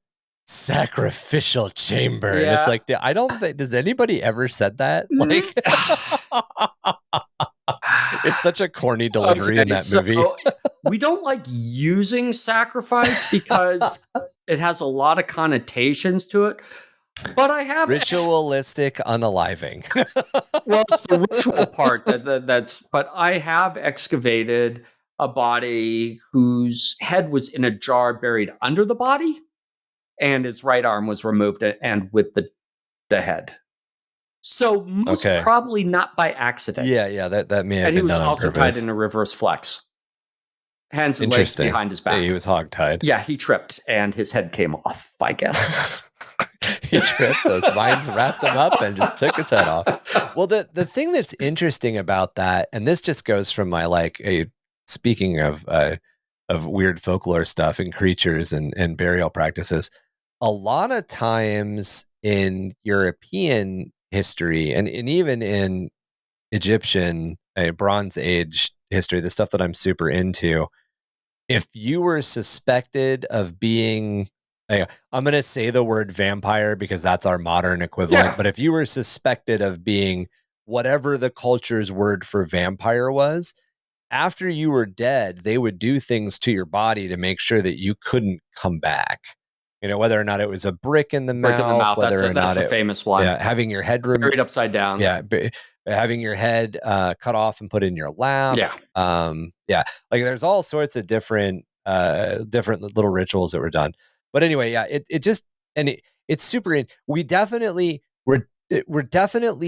sacrificial chamber. And it's like, I don't think, does anybody ever said that? Like, it's such a corny delivery in that movie. We don't like using sacrifice because it has a lot of connotations to it. But I have ritualistic unaliving. Well, it's the ritual part that's. But I have excavated a body whose head was in a jar buried under the body, and his right arm was removed, and with the head. So most probably not by accident. Yeah, that may have been. And he was also tied in a reverse flex. Hands and legs behind his back. Yeah, he was hogtied. Yeah, he tripped and his head came off, I guess. He tripped, those vines wrapped him up and just took his head off. Well, the thing that's interesting about that, and this just goes from my speaking of weird folklore stuff and creatures and burial practices, a lot of times in European history and even in Egyptian Bronze Age history, the stuff that I'm super into, if you were suspected of being, I'm going to say the word vampire because that's our modern equivalent, but if you were suspected of being whatever the culture's word for vampire was, after you were dead, they would do things to your body to make sure that you couldn't come back. You know, whether or not it was a brick in the mouth, whether or not that's a famous one. Yeah, having your head buried upside down. Yeah, having your head cut off and put in your lap. Yeah. Like there's all sorts of different little rituals that were done. But anyway, yeah, it's super. We're definitely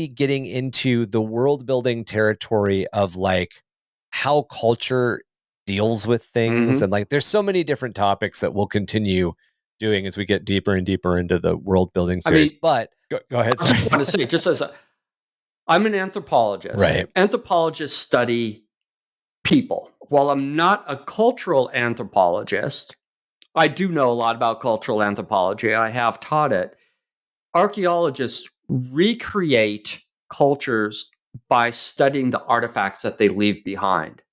getting into the world building territory of like how culture deals with things, and like there's so many different topics that we'll continue doing as we get deeper and deeper into the world building series. But go ahead. I just want to say, just as I'm an anthropologist. Right. Anthropologists study people. While I'm not a cultural anthropologist, I do know a lot about cultural anthropology. I have taught it. Archaeologists recreate cultures by studying the artifacts that they leave behind.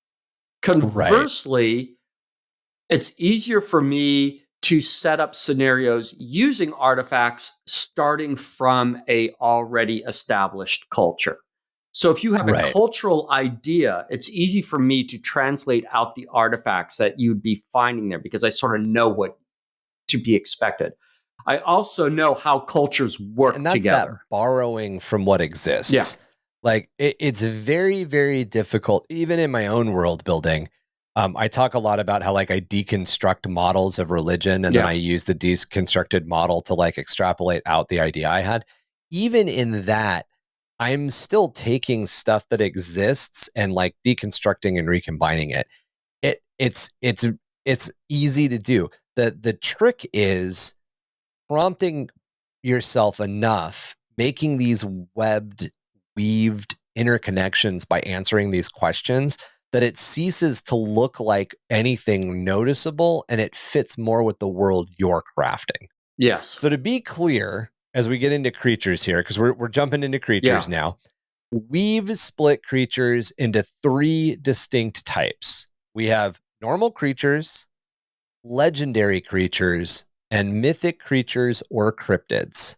Conversely, it's easier for me to set up scenarios using artifacts starting from a already established culture. So if you have a cultural idea, it's easy for me to translate out the artifacts that you'd be finding there because I sort of know what to be expected. I also know how cultures work and that's together. That borrowing from what exists. Yeah. Like it's very, very difficult, even in my own world building. I talk a lot about how like I deconstruct models of religion and then I use the deconstructed model to like extrapolate out the idea I had. Even in that, I'm still taking stuff that exists and like deconstructing and recombining it. It's easy to do. The trick is prompting yourself enough, making these weaved interconnections by answering these questions that it ceases to look like anything noticeable and it fits more with the world you're crafting. Yes. So to be clear, as we get into creatures here, because we're jumping into creatures now, we've split creatures into 3 distinct types. We have normal creatures, legendary creatures, and mythic creatures or cryptids.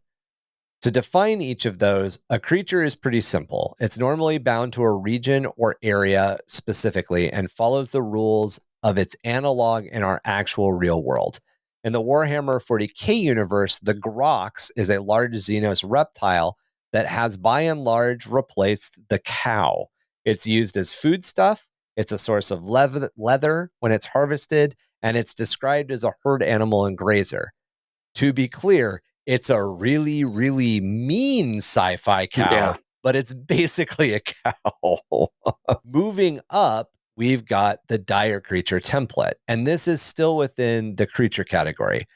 To define each of those, a creature is pretty simple. It's normally bound to a region or area specifically and follows the rules of its analog in our actual real world. In the Warhammer 40k universe, the Grox is a large Xenos reptile that has by and large replaced the cow. It's used as foodstuff, it's a source of leather when it's harvested, and it's described as a herd animal and grazer. To be clear, it's a really, really mean sci-fi cow, Yeah. but it's basically a cow. Moving up, we've got the dire creature template, and this is still within the creature category.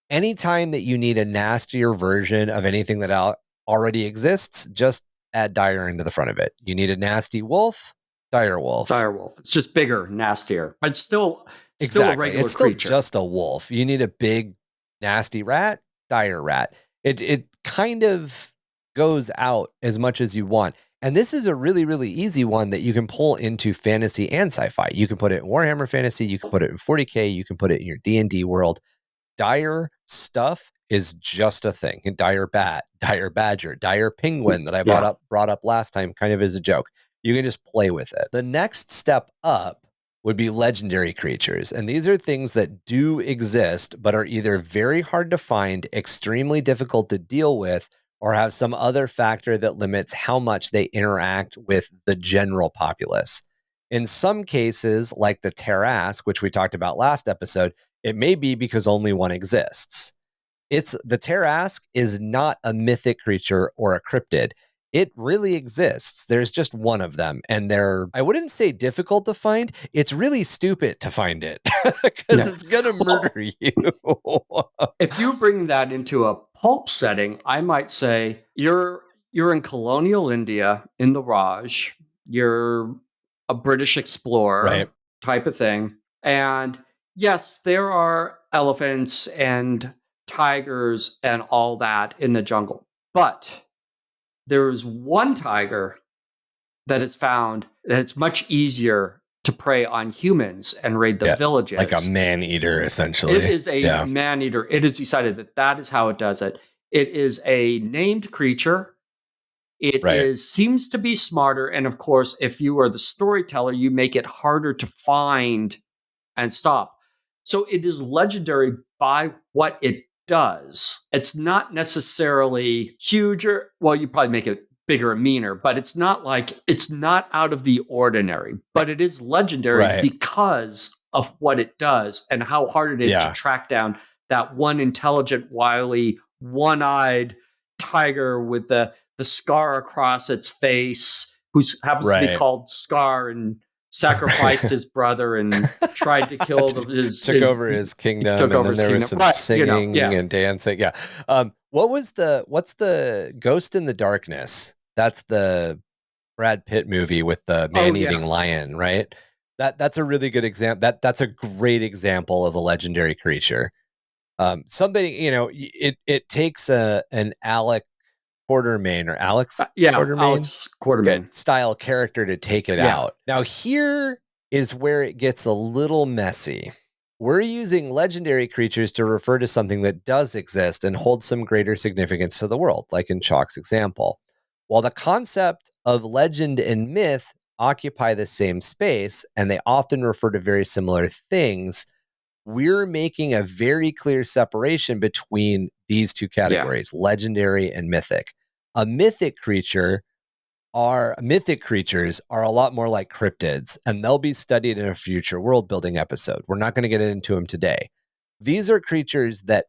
Anytime that you need a nastier version of anything that already exists, just add dire into the front of it. You need a nasty wolf, dire wolf. Dire wolf. It's just bigger, nastier, but still a regular It's still creature. just a wolf. You need a big, nasty rat, dire rat. It kind of goes out as much as you want. And this is a really, really easy one that you can pull into fantasy and sci-fi. You can put it in Warhammer Fantasy, you can put it in 40k, you can put it in your D&D world. Dire stuff is just a thing. Dire bat, dire badger, dire penguin that I brought up last time kind of as a joke. You can just play with it. The next step up would be legendary creatures. And these are things that do exist, but are either very hard to find, extremely difficult to deal with, or have some other factor that limits how much they interact with the general populace. In some cases, like the Tarrasque, which we talked about last episode, it may be because only one exists. The Tarrasque is not a mythic creature or a cryptid. It really exists. There's just one of them. And I wouldn't say difficult to find. It's really stupid to find it because it's going to murder you. If you bring that into a pulp setting, I might say you're in colonial India in the Raj. You're a British explorer type of thing. And yes, there are elephants and tigers and all that in the jungle. But there is one tiger that is found that it's much easier to prey on humans and raid the villages. Like a man-eater, essentially. It is a man-eater. It is decided that is how it does it. It is a named creature. It seems to be smarter. And of course, if you are the storyteller, you make it harder to find and stop. So it is legendary by what it does. It's not necessarily huge, well, you probably make it bigger and meaner, but it's not out of the ordinary. But it is legendary because of what it does and how hard it is to track down that one intelligent, wily, one-eyed tiger with the scar across its face, who happens to be called Scar and sacrificed his brother and tried to kill took over his kingdom. Took over and then there was some singing and dancing. What's the Ghost in the Darkness? That's the Brad Pitt movie with the man-eating lion, right? That's a really good example. That's a great example of a legendary creature. Somebody, it takes an Alex Quartermain Alex Quartermain style character to take it out. Now here is where it gets a little messy. We're using legendary creatures to refer to something that does exist and holds some greater significance to the world, like in Chac's example. While the concept of legend and myth occupy the same space, and they often refer to very similar things, we're making a very clear separation between these two categories, legendary and mythic. Mythic creatures are a lot more like cryptids, and they'll be studied in a future world building episode. We're not going to get into them today. These are creatures that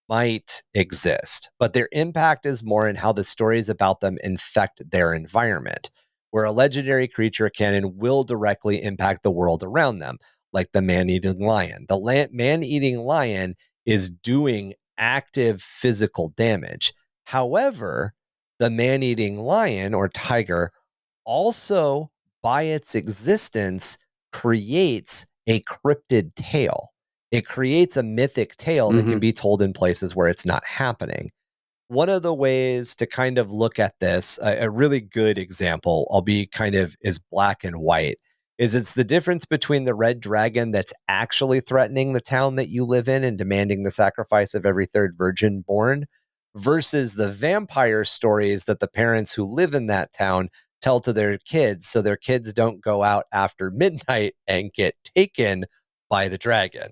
might exist, but their impact is more in how the stories about them infect their environment, where a legendary creature can and will directly impact the world around them, like the man-eating lion. The man-eating lion is doing active physical damage. However, the man-eating lion or tiger also, by its existence, creates a cryptid tale. It creates a mythic tale that can be told in places where it's not happening. One of the ways to kind of look at this, a really good example, I'll be kind of is black and white, is it's the difference between the red dragon that's actually threatening the town that you live in and demanding the sacrifice of every third virgin born versus the vampire stories that the parents who live in that town tell to their kids, so their kids don't go out after midnight and get taken by the dragon.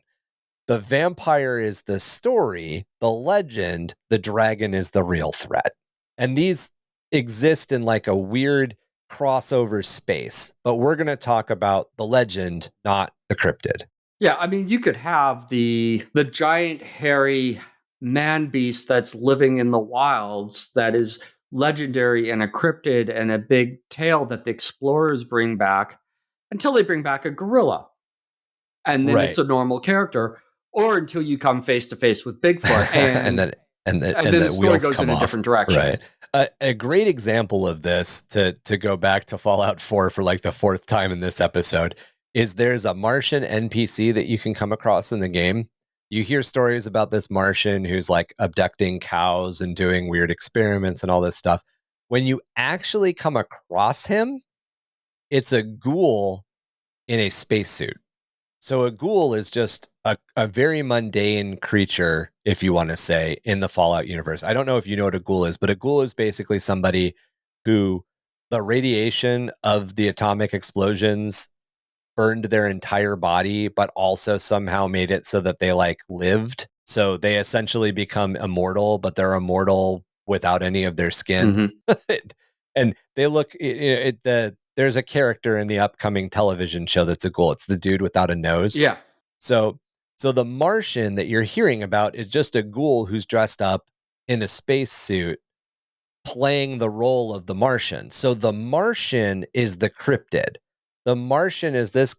The vampire is the story, the legend, the dragon is the real threat. And these exist in like a weird crossover space, but we're going to talk about the legend, not the cryptid. Yeah, I mean, you could have the giant hairy man beast that's living in the wilds that is legendary and a cryptid and a big tale that the explorers bring back until they bring back a gorilla. And then it's a normal character, or until you come face to face with Bigfoot and and then the story goes in a different direction. Right. A great example of this, to go back to Fallout 4 for like the fourth time in this episode, is there's a Martian NPC that you can come across in the game. You hear stories about this Martian who's like abducting cows and doing weird experiments and all this stuff. When you actually come across him, it's a ghoul in a spacesuit. So a ghoul is just a very mundane creature, if you want to say, in the Fallout universe. I don't know if you know what a ghoul is, but a ghoul is basically somebody who the radiation of the atomic explosions burned their entire body, but also somehow made it so that they like lived. So they essentially become immortal, but they're immortal without any of their skin. Mm-hmm. And they look, there's a character in the upcoming television show that's a ghoul. It's the dude without a nose. Yeah. So the Martian that you're hearing about is just a ghoul who's dressed up in a spacesuit playing the role of the Martian. So the Martian is the cryptid. The Martian is this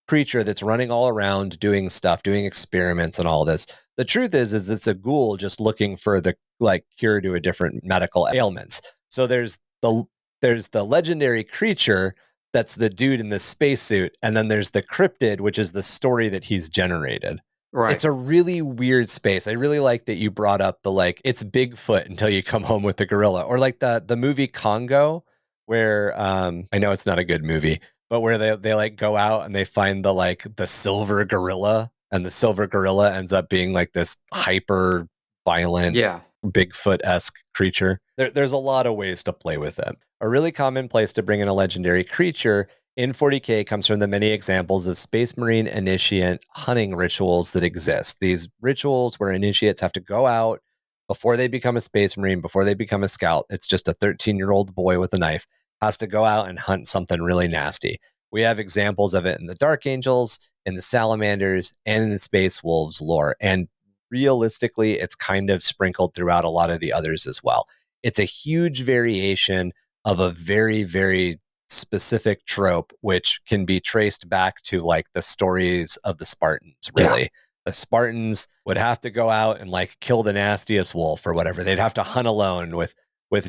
creature that's running all around doing stuff, doing experiments and all this. The truth is it's a ghoul just looking for the like cure to a different medical ailments. So there's the legendary creature that's the dude in the spacesuit, and then there's the cryptid, which is the story that he's generated. Right. It's a really weird space. I really like that you brought up the like it's Bigfoot until you come home with the gorilla, or like the movie Congo, where I know it's not a good movie, but where they like go out and they find the silver gorilla, and the silver gorilla ends up being like this hyper violent, Bigfoot-esque creature. There's a lot of ways to play with them. A really common place to bring in a legendary creature in 40K comes from the many examples of Space Marine initiate hunting rituals that exist. These rituals where initiates have to go out before they become a Space Marine, before they become a scout. It's just a 13-year-old boy with a knife has to go out and hunt something really nasty. We have examples of it in the Dark Angels, in the Salamanders, and in the Space Wolves lore. And realistically, it's kind of sprinkled throughout a lot of the others as well. It's a huge variation of a very, very specific trope, which can be traced back to like the stories of the Spartans, really. Yeah. The Spartans would have to go out and like kill the nastiest wolf or whatever. They'd have to hunt alone with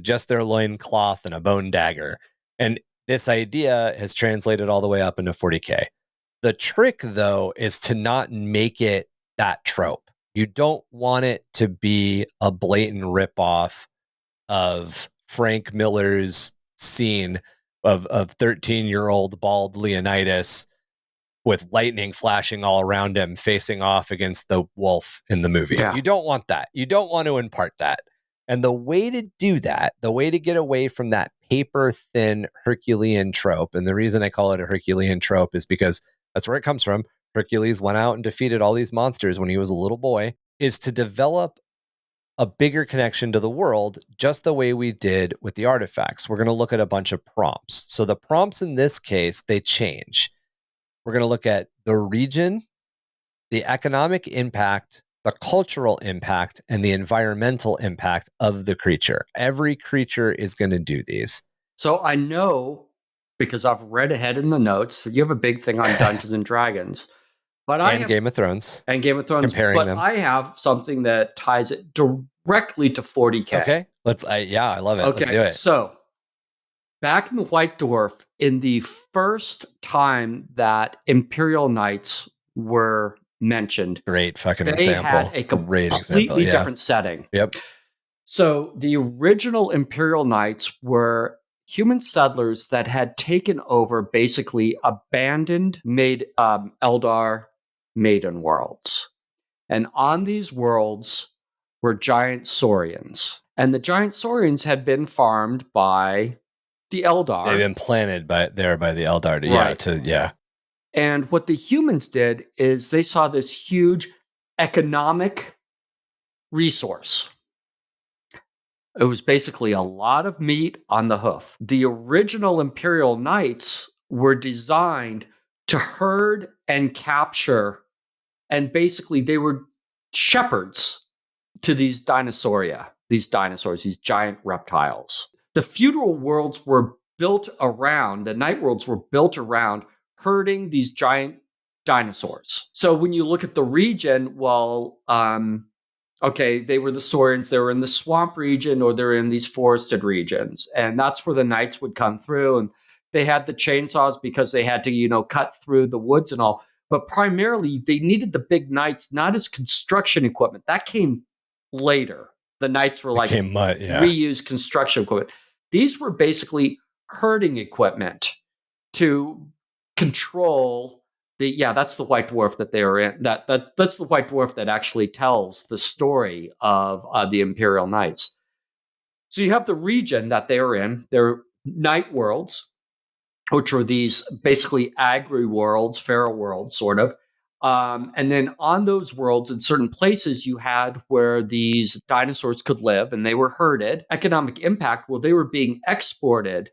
just their loincloth and a bone dagger. And this idea has translated all the way up into 40K. The trick, though, is to not make it that trope. You don't want it to be a blatant ripoff of Frank Miller's scene of 13-year-old bald Leonidas with lightning flashing all around him, facing off against the wolf in the movie. Yeah. You don't want that. You don't want to impart that. And the way to do that, the way to get away from that paper-thin Herculean trope, and the reason I call it a Herculean trope is because that's where it comes from. Hercules went out and defeated all these monsters when he was a little boy, is to develop a bigger connection to the world, just the way we did with the artifacts. We're going to look at a bunch of prompts. So the prompts in this case, they change. We're going to look at the region, the economic impact, the cultural impact, and the environmental impact of the creature. Every creature is going to do these. So I know, because I've read ahead in the notes, that you have a big thing on Dungeons and Dragons. But Game of Thrones. And Game of Thrones. Comparing them. I have something that ties it directly to 40K. Okay. I love it. Okay. Let's do it. So back in the White Dwarf, in the first time that Imperial Knights were mentioned, great fucking they example. Had a completely different setting. Yep. So the original Imperial Knights were human settlers that had taken over basically abandoned Eldar maiden worlds. And on these worlds were giant saurians. And the giant saurians had been farmed by the Eldar. They've been planted by the Eldar. Right. And what the humans did is they saw this huge economic resource. It was basically a lot of meat on the hoof. The original Imperial Knights were designed to herd and capture, and basically they were shepherds to these dinosauria, these dinosaurs, these giant reptiles. The feudal worlds were built around, the night worlds were built around herding these giant dinosaurs. So when you look at the region, well, okay, they were the Saurians, they were in the swamp region or they're in these forested regions. And that's where the knights would come through. And they had the chainsaws because they had to, cut through the woods and all. But primarily, they needed the big knights not as construction equipment. That came later. The knights were like reused construction equipment. These were basically herding equipment to control that's the white dwarf that they are in. That's the white dwarf that actually tells the story of the Imperial Knights. So you have the region that they are in. They're night worlds, which were these basically agri worlds, feral worlds, sort of. And then on those worlds, in certain places, you had where these dinosaurs could live, and they were herded. Economic impact, well, they were being exported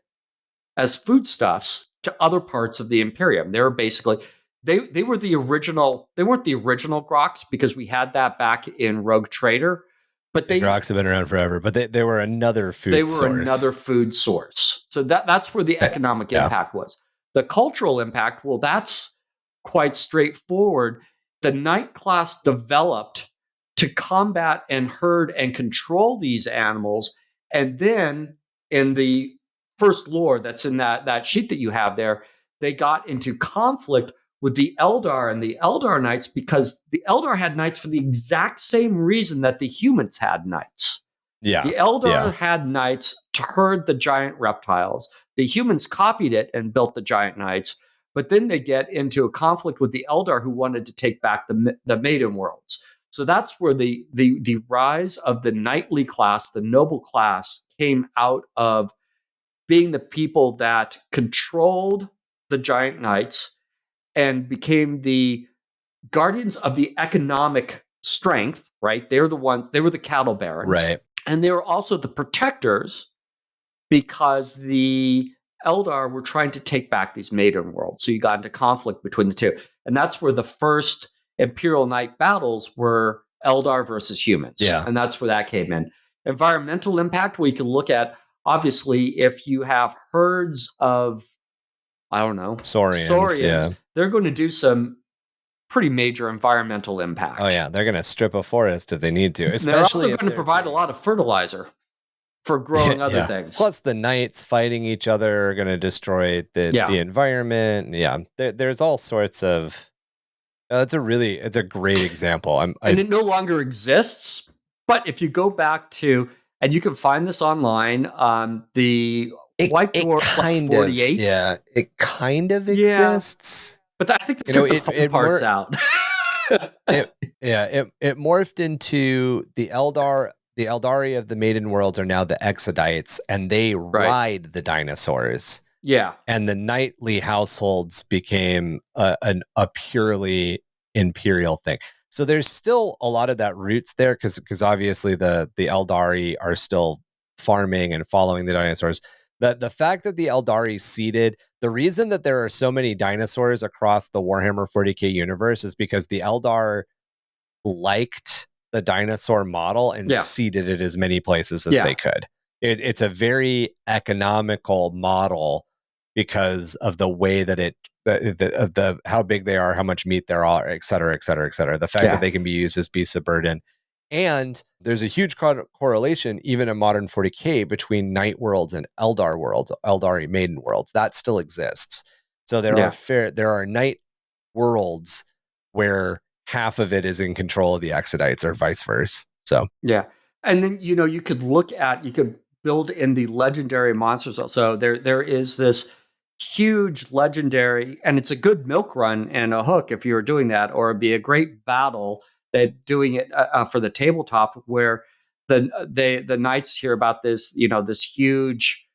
as foodstuffs to other parts of the Imperium. They were basically they were the original. They weren't the original Groks because we had that back in Rogue Trader, but the Groks have been around forever. But they were another food. They were another food source. So that's where the economic impact was. The cultural impact, well, that's quite straightforward. The Knight class developed to combat and herd and control these animals, and then in the first lore that's in that sheet that you have there, they got into conflict with the Eldar and the Eldar Knights because the Eldar had Knights for the exact same reason that the humans had Knights. Yeah. The Eldar had Knights to herd the giant reptiles. The humans copied it and built the giant Knights, but then they get into a conflict with the Eldar who wanted to take back the Maiden Worlds. So that's where the rise of the knightly class, the noble class, came out of being the people that controlled the giant knights and became the guardians of the economic strength, right? They were the cattle barons. Right. And they were also the protectors because the Eldar were trying to take back these maiden worlds. So you got into conflict between the two. And that's where the first Imperial Knight battles were Eldar versus humans. Yeah. And that's where that came in. Environmental impact, we can look at, obviously, if you have herds of, I don't know, Saurians, they're going to do some pretty major environmental impact. Oh, yeah. They're going to strip a forest if they need to. Especially they're also going to provide a lot of fertilizer for growing other things. Plus, the knights fighting each other are going to destroy the environment. Yeah. There's all sorts of... it's a great example. And it no longer exists. But if you go back to, and you can find this online, the White Dwarf 48. It kind of exists. But I think they took the fun parts out. it morphed into the Eldari of the Maiden Worlds are now the Exodites, and they ride the dinosaurs. Yeah. And the knightly households became a purely imperial thing. So there's still a lot of that roots there because obviously the Eldari are still farming and following the dinosaurs. The fact that the Eldari seeded, the reason that there are so many dinosaurs across the Warhammer 40k universe is because the Eldar liked the dinosaur model and seeded it as many places as they could. It's a very economical model because of the way that how big they are, how much meat there are, et cetera, et cetera, et cetera. The fact that they can be used as beasts of burden. And there's a huge correlation, even in modern 40k, between Night Worlds and Eldar Worlds, Eldari Maiden Worlds. That still exists. So there are Night Worlds where half of it is in control of the Exodites or vice versa. So and then you could build in the legendary monsters. So there is this huge legendary, and it's a good milk run and a hook if you were doing that, or it'd be a great battle. They're doing it for the tabletop, where the knights hear about this, this huge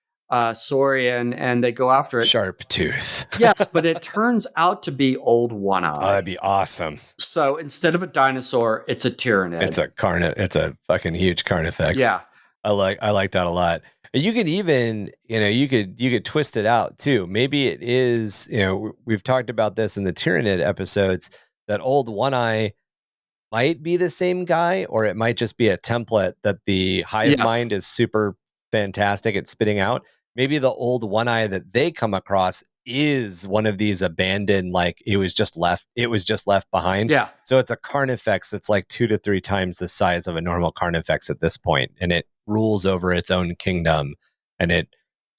saurian, and they go after it. Sharp tooth. Yes, but it turns out to be Old One Oh, Eye. that'd be awesome. So instead of a dinosaur, it's a tyrannid. It's a fucking huge carnifex. Yeah. I like that a lot. You could even, you could twist it out too. Maybe it is, we've talked about this in the Tyrannid episodes, that Old One Eye might be the same guy, or it might just be a template that the hive mind is super fantastic at spitting out. Maybe the Old One Eye that they come across is one of these abandoned, like it was just left behind. Yeah. So it's a carnifex that's like 2 to 3 times the size of a normal carnifex at this point, and it rules over its own kingdom, and it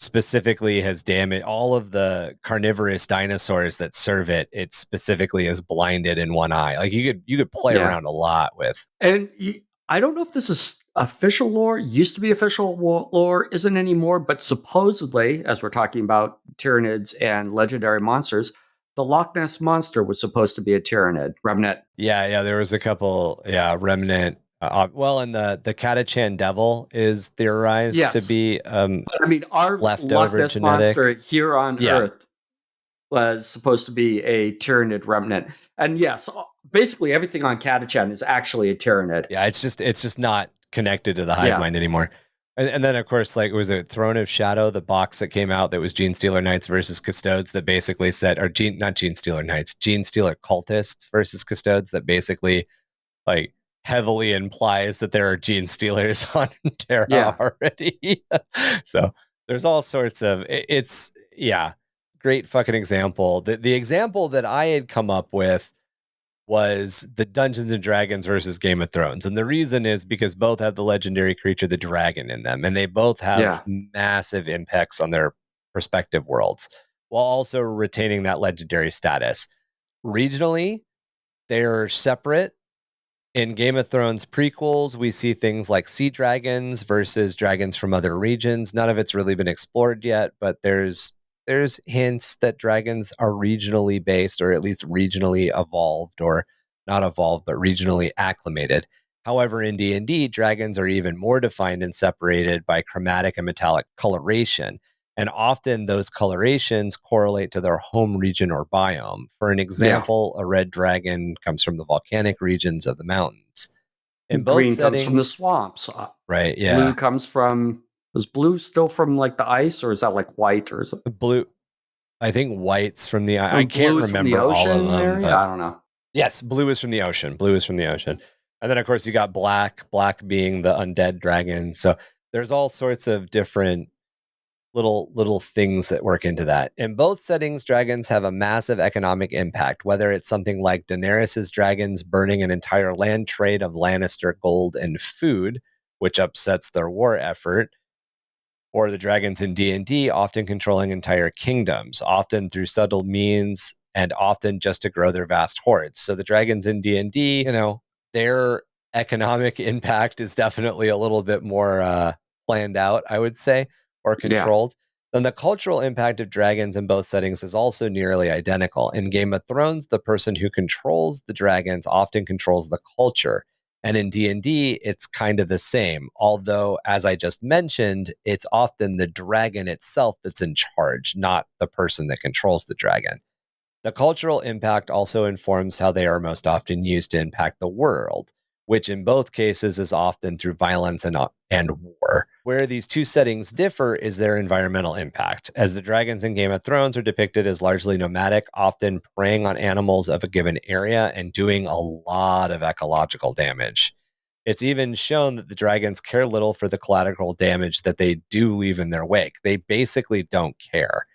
specifically has damaged all of the carnivorous dinosaurs that serve it. It specifically is blinded in one eye. Like you could play around a lot with. And I don't know if this is official lore. Used to be official lore, isn't anymore. But supposedly, as we're talking about Tyrannids and legendary monsters, the Loch Ness monster was supposed to be a Tyrannid remnant. Yeah, there was a couple. remnant. And the Catachan devil is theorized to be our leftover Loch Ness genetic monster here on Earth was supposed to be a Tyrannid remnant. And yes, basically everything on Catachan is actually a Tyrannid. Yeah, it's just not connected to the hive mind anymore. And then, of course, like, was it Throne of Shadow, the box that came out that was Gene Stealer Knights versus Custodes, that basically said, not Gene Stealer Knights, Gene Stealer Cultists versus Custodes, that basically, like, heavily implies that there are Gene Stealers on Terra already. So there's all sorts of, great fucking example. The example that I had come up with was the Dungeons and Dragons versus Game of Thrones. And the reason is because both have the legendary creature, the dragon, in them. And they both have massive impacts on their respective worlds, while also retaining that legendary status. Regionally, they're separate. In Game of Thrones prequels, we see things like sea dragons versus dragons from other regions. None of it's really been explored yet, but there's hints that dragons are regionally based, or at least regionally evolved, or not evolved, but regionally acclimated. However, in D&D, dragons are even more defined and separated by chromatic and metallic coloration. And often those colorations correlate to their home region or biome. For an example, a red dragon comes from the volcanic regions of the mountains. In both Green settings, comes from the swamps. Right, yeah. Blue comes from... Is blue still from like the ice, or is that like white, or is it blue? I think white's from the ice. I can't remember all of them. Area? I don't know. Yes, blue is from the ocean. And then, of course, you got black being the undead dragon. So there's all sorts of different little things that work into that. In both settings, dragons have a massive economic impact, whether it's something like Daenerys's dragons burning an entire land trade of Lannister gold and food, which upsets their war effort, or the dragons in D&D often controlling entire kingdoms, often through subtle means and often just to grow their vast hordes. So the dragons in D&D, their economic impact is definitely a little bit more planned out, I would say, or controlled. Then the cultural impact of dragons in both settings is also nearly identical. In Game of Thrones, the person who controls the dragons often controls the culture. And in D&D, it's kind of the same. Although, as I just mentioned, it's often the dragon itself that's in charge, not the person that controls the dragon. The cultural impact also informs how they are most often used to impact the world, which in both cases is often through violence and war. Where these two settings differ is their environmental impact, as the dragons in Game of Thrones are depicted as largely nomadic, often preying on animals of a given area and doing a lot of ecological damage. It's even shown that the dragons care little for the collateral damage that they do leave in their wake. They basically don't care.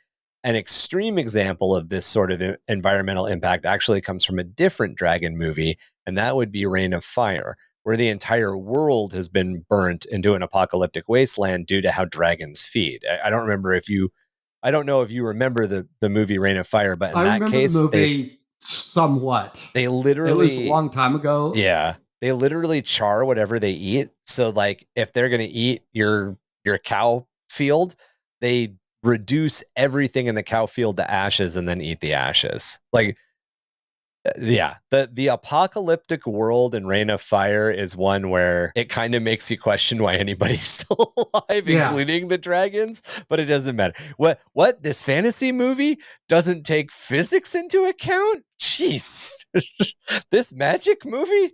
An extreme example of this sort of environmental impact actually comes from a different dragon movie, and that would be Reign of Fire, where the entire world has been burnt into an apocalyptic wasteland due to how dragons feed. I don't know if you remember the movie Reign of Fire, but in that case, the movie somewhat. They literally, it was a long time ago. Yeah, they literally char whatever they eat. So, like, if they're going to eat your cow field, they reduce everything in the cow field to ashes and then eat the ashes. Like, Yeah, the apocalyptic world in Reign of Fire is one where it kind of makes you question why anybody's still alive, Yeah. including the dragons, but it doesn't matter. What this fantasy movie doesn't take physics into account? Jeez. This magic movie?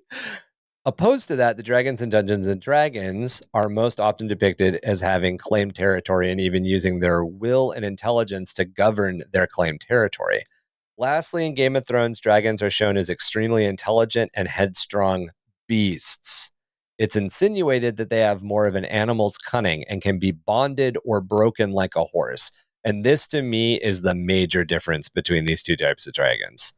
Opposed to that, the dragons in Dungeons and Dragons are most often depicted as having claimed territory and even using their will and intelligence to govern their claimed territory. Lastly, in Game of Thrones, dragons are shown as extremely intelligent and headstrong beasts. It's insinuated that they have more of an animal's cunning and can be bonded or broken like a horse. And this, to me, is the major difference between these two types of dragons.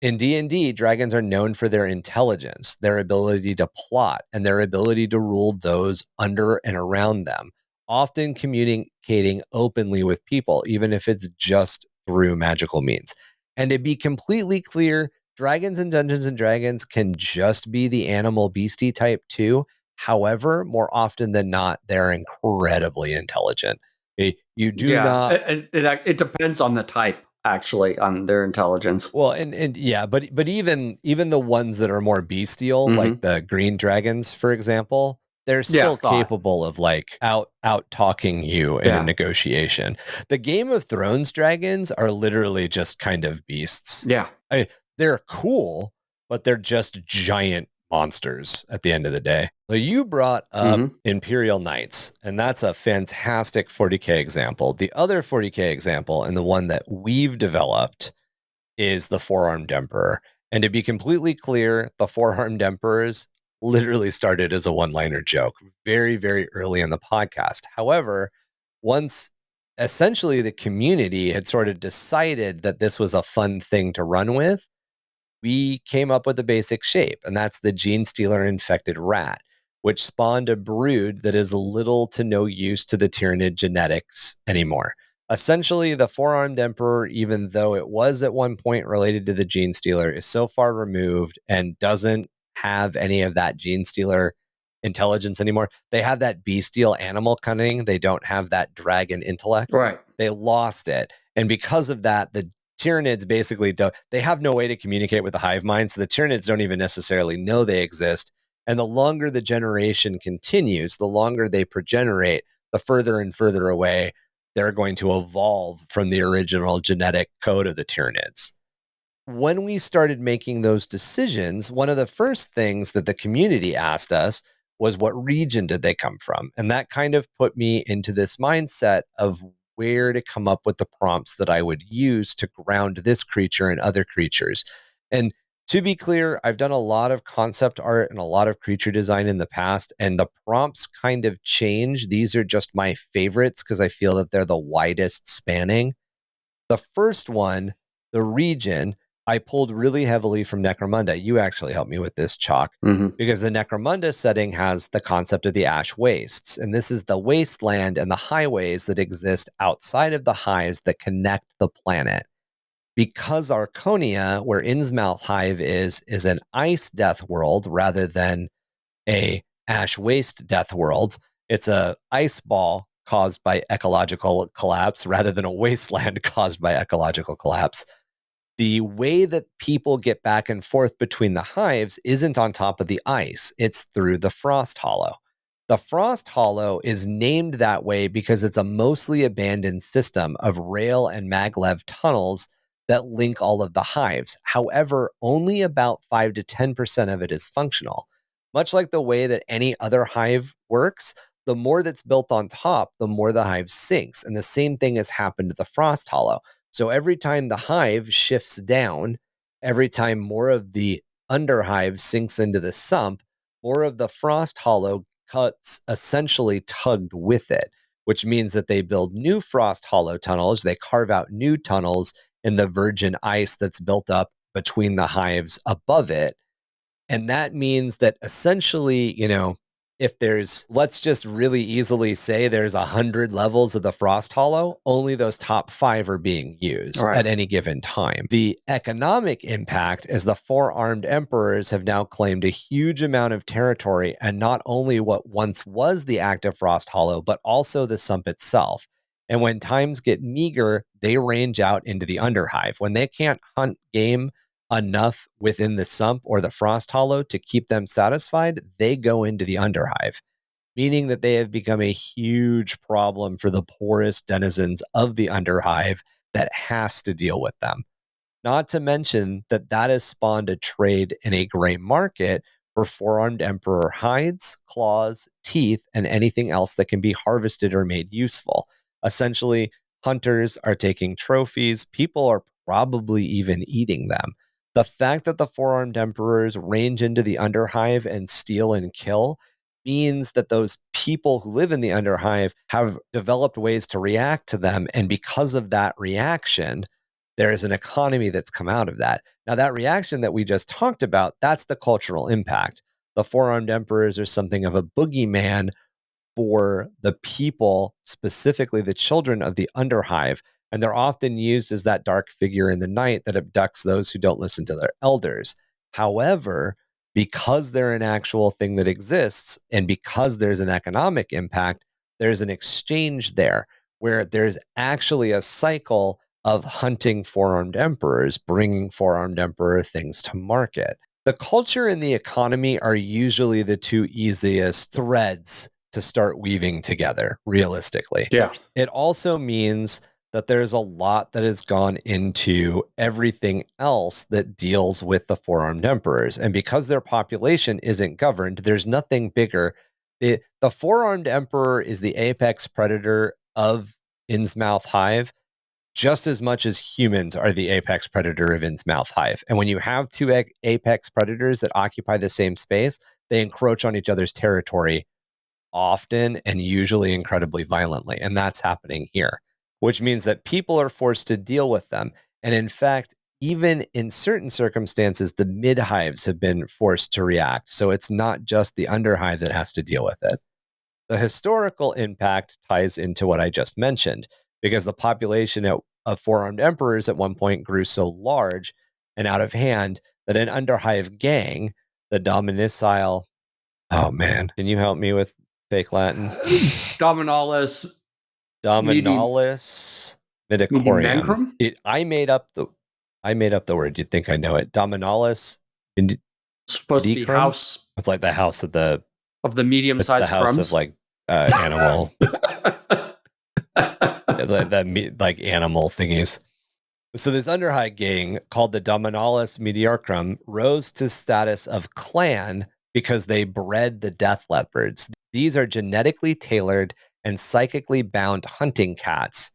In D&D, dragons are known for their intelligence, their ability to plot, and their ability to rule those under and around them, often communicating openly with people, even if it's just through magical means. And to be completely clear, dragons in Dungeons and Dragons can just be the animal beastie type too. However, more often than not, they're incredibly intelligent. You do not. It depends on the type, actually, on their intelligence. Well, and yeah, but even the ones that are more bestial, like the green dragons, for example, they're still capable of like out talking you in a negotiation. The Game of Thrones dragons are literally just kind of beasts. Yeah. They're cool, but they're just giant monsters at the end of the day. So you brought up Imperial Knights, and that's a fantastic 40K example. The other 40K example, and the one that we've developed, is the Four-Armed Emperor. And to be completely clear, the Four-Armed Emperors literally started as a one-liner joke very, very early in the podcast. However, once essentially the community had sort of decided that this was a fun thing to run with, we came up with a basic shape, and that's the Gene Stealer infected rat, which spawned a brood that is little to no use to the Tyranid genetics anymore. Essentially, the Four-Armed Emperor, even though it was at one point related to the Gene Stealer, is so far removed and doesn't have any of that Gene Stealer intelligence anymore. They have that bestial animal cunning. They don't have that dragon intellect. Right. They lost it. And because of that, the Tyranids basically they have no way to communicate with the hive mind, so the Tyranids don't even necessarily know they exist. And the longer the generation continues, the longer they progenerate, the further and further away they're going to evolve from the original genetic code of the Tyranids. When we started making those decisions, one of the first things that the community asked us was, what region did they come from? And that kind of put me into this mindset of where to come up with the prompts that I would use to ground this creature and other creatures. And to be clear, I've done a lot of concept art and a lot of creature design in the past, and the prompts kind of change. These are just my favorites because I feel that they're the widest spanning. The first one, the region, I pulled really heavily from Necromunda. You actually helped me with this, Chac, because the Necromunda setting has the concept of the Ash Wastes. And this is the wasteland and the highways that exist outside of the hives that connect the planet. Because Arconia, where Innsmouth Hive is an ice death world rather than a ash waste death world. It's a ice ball caused by ecological collapse rather than a wasteland caused by ecological collapse. The way that people get back and forth between the hives isn't on top of the ice. It's through the Frost Hollow. The Frost Hollow is named that way because it's a mostly abandoned system of rail and maglev tunnels that link all of the hives. However, only about 5 to 10% of it is functional. Much like the way that any other hive works, the more that's built on top, the more the hive sinks. And the same thing has happened to the Frost Hollow. So every time the hive shifts down, every time more of the underhive sinks into the sump, more of the Frost Hollow cuts essentially tugged with it, which means that they build new Frost Hollow tunnels. They carve out new tunnels in the virgin ice that's built up between the hives above it. And that means that essentially, if there's, let's just really easily say there's 100 levels of the Frost Hollow, only those top 5 are being used at any given time. The economic impact is the Four-Armed Emperors have now claimed a huge amount of territory, and not only what once was the active Frost Hollow, but also the sump itself. And when times get meager, they range out into the Underhive. When they can't hunt game enough within the sump or the frost hollow to keep them satisfied, they go into the underhive, meaning that they have become a huge problem for the poorest denizens of the underhive that has to deal with them. Not to mention that has spawned a trade in a gray market for four-armed emperor hides, claws, teeth, and anything else that can be harvested or made useful. Essentially, hunters are taking trophies. People are probably even eating them. The fact that the four-armed emperors range into the underhive and steal and kill means that those people who live in the underhive have developed ways to react to them. And because of that reaction, there is an economy that's come out of that. Now, that reaction that we just talked about, that's the cultural impact. The four-armed emperors are something of a boogeyman for the people, specifically the children of the underhive. And they're often used as that dark figure in the night that abducts those who don't listen to their elders. However, because they're an actual thing that exists and because there's an economic impact, there's an exchange there where there's actually a cycle of hunting four-armed emperors, bringing four-armed emperor things to market. The culture and the economy are usually the two easiest threads to start weaving together, realistically. Yeah. It also means that there's a lot that has gone into everything else that deals with the four-armed emperors. And because their population isn't governed, there's nothing bigger. The four-armed emperor is the apex predator of Innsmouth Hive, just as much as humans are the apex predator of Innsmouth Hive. And when you have two apex predators that occupy the same space, they encroach on each other's territory often and usually incredibly violently. And that's happening here, which means that people are forced to deal with them. And in fact, even in certain circumstances, the mid-hives have been forced to react. So it's not just the underhive that has to deal with it. The historical impact ties into what I just mentioned, because the population of four-armed emperors at one point grew so large and out of hand that an underhive gang, the Dominicile, oh man, can you help me with fake Latin? Dominalis Dominalis midicorium. I made up the word. You'd think I know it. Dominalis supposed to be house. It's like the house of the medium-sized house crumbs. Of like animal. that like animal thingies. So this underhive gang called the Dominalis Mediarchrum rose to status of clan because they bred the death leopards. These are genetically tailored and psychically bound hunting cats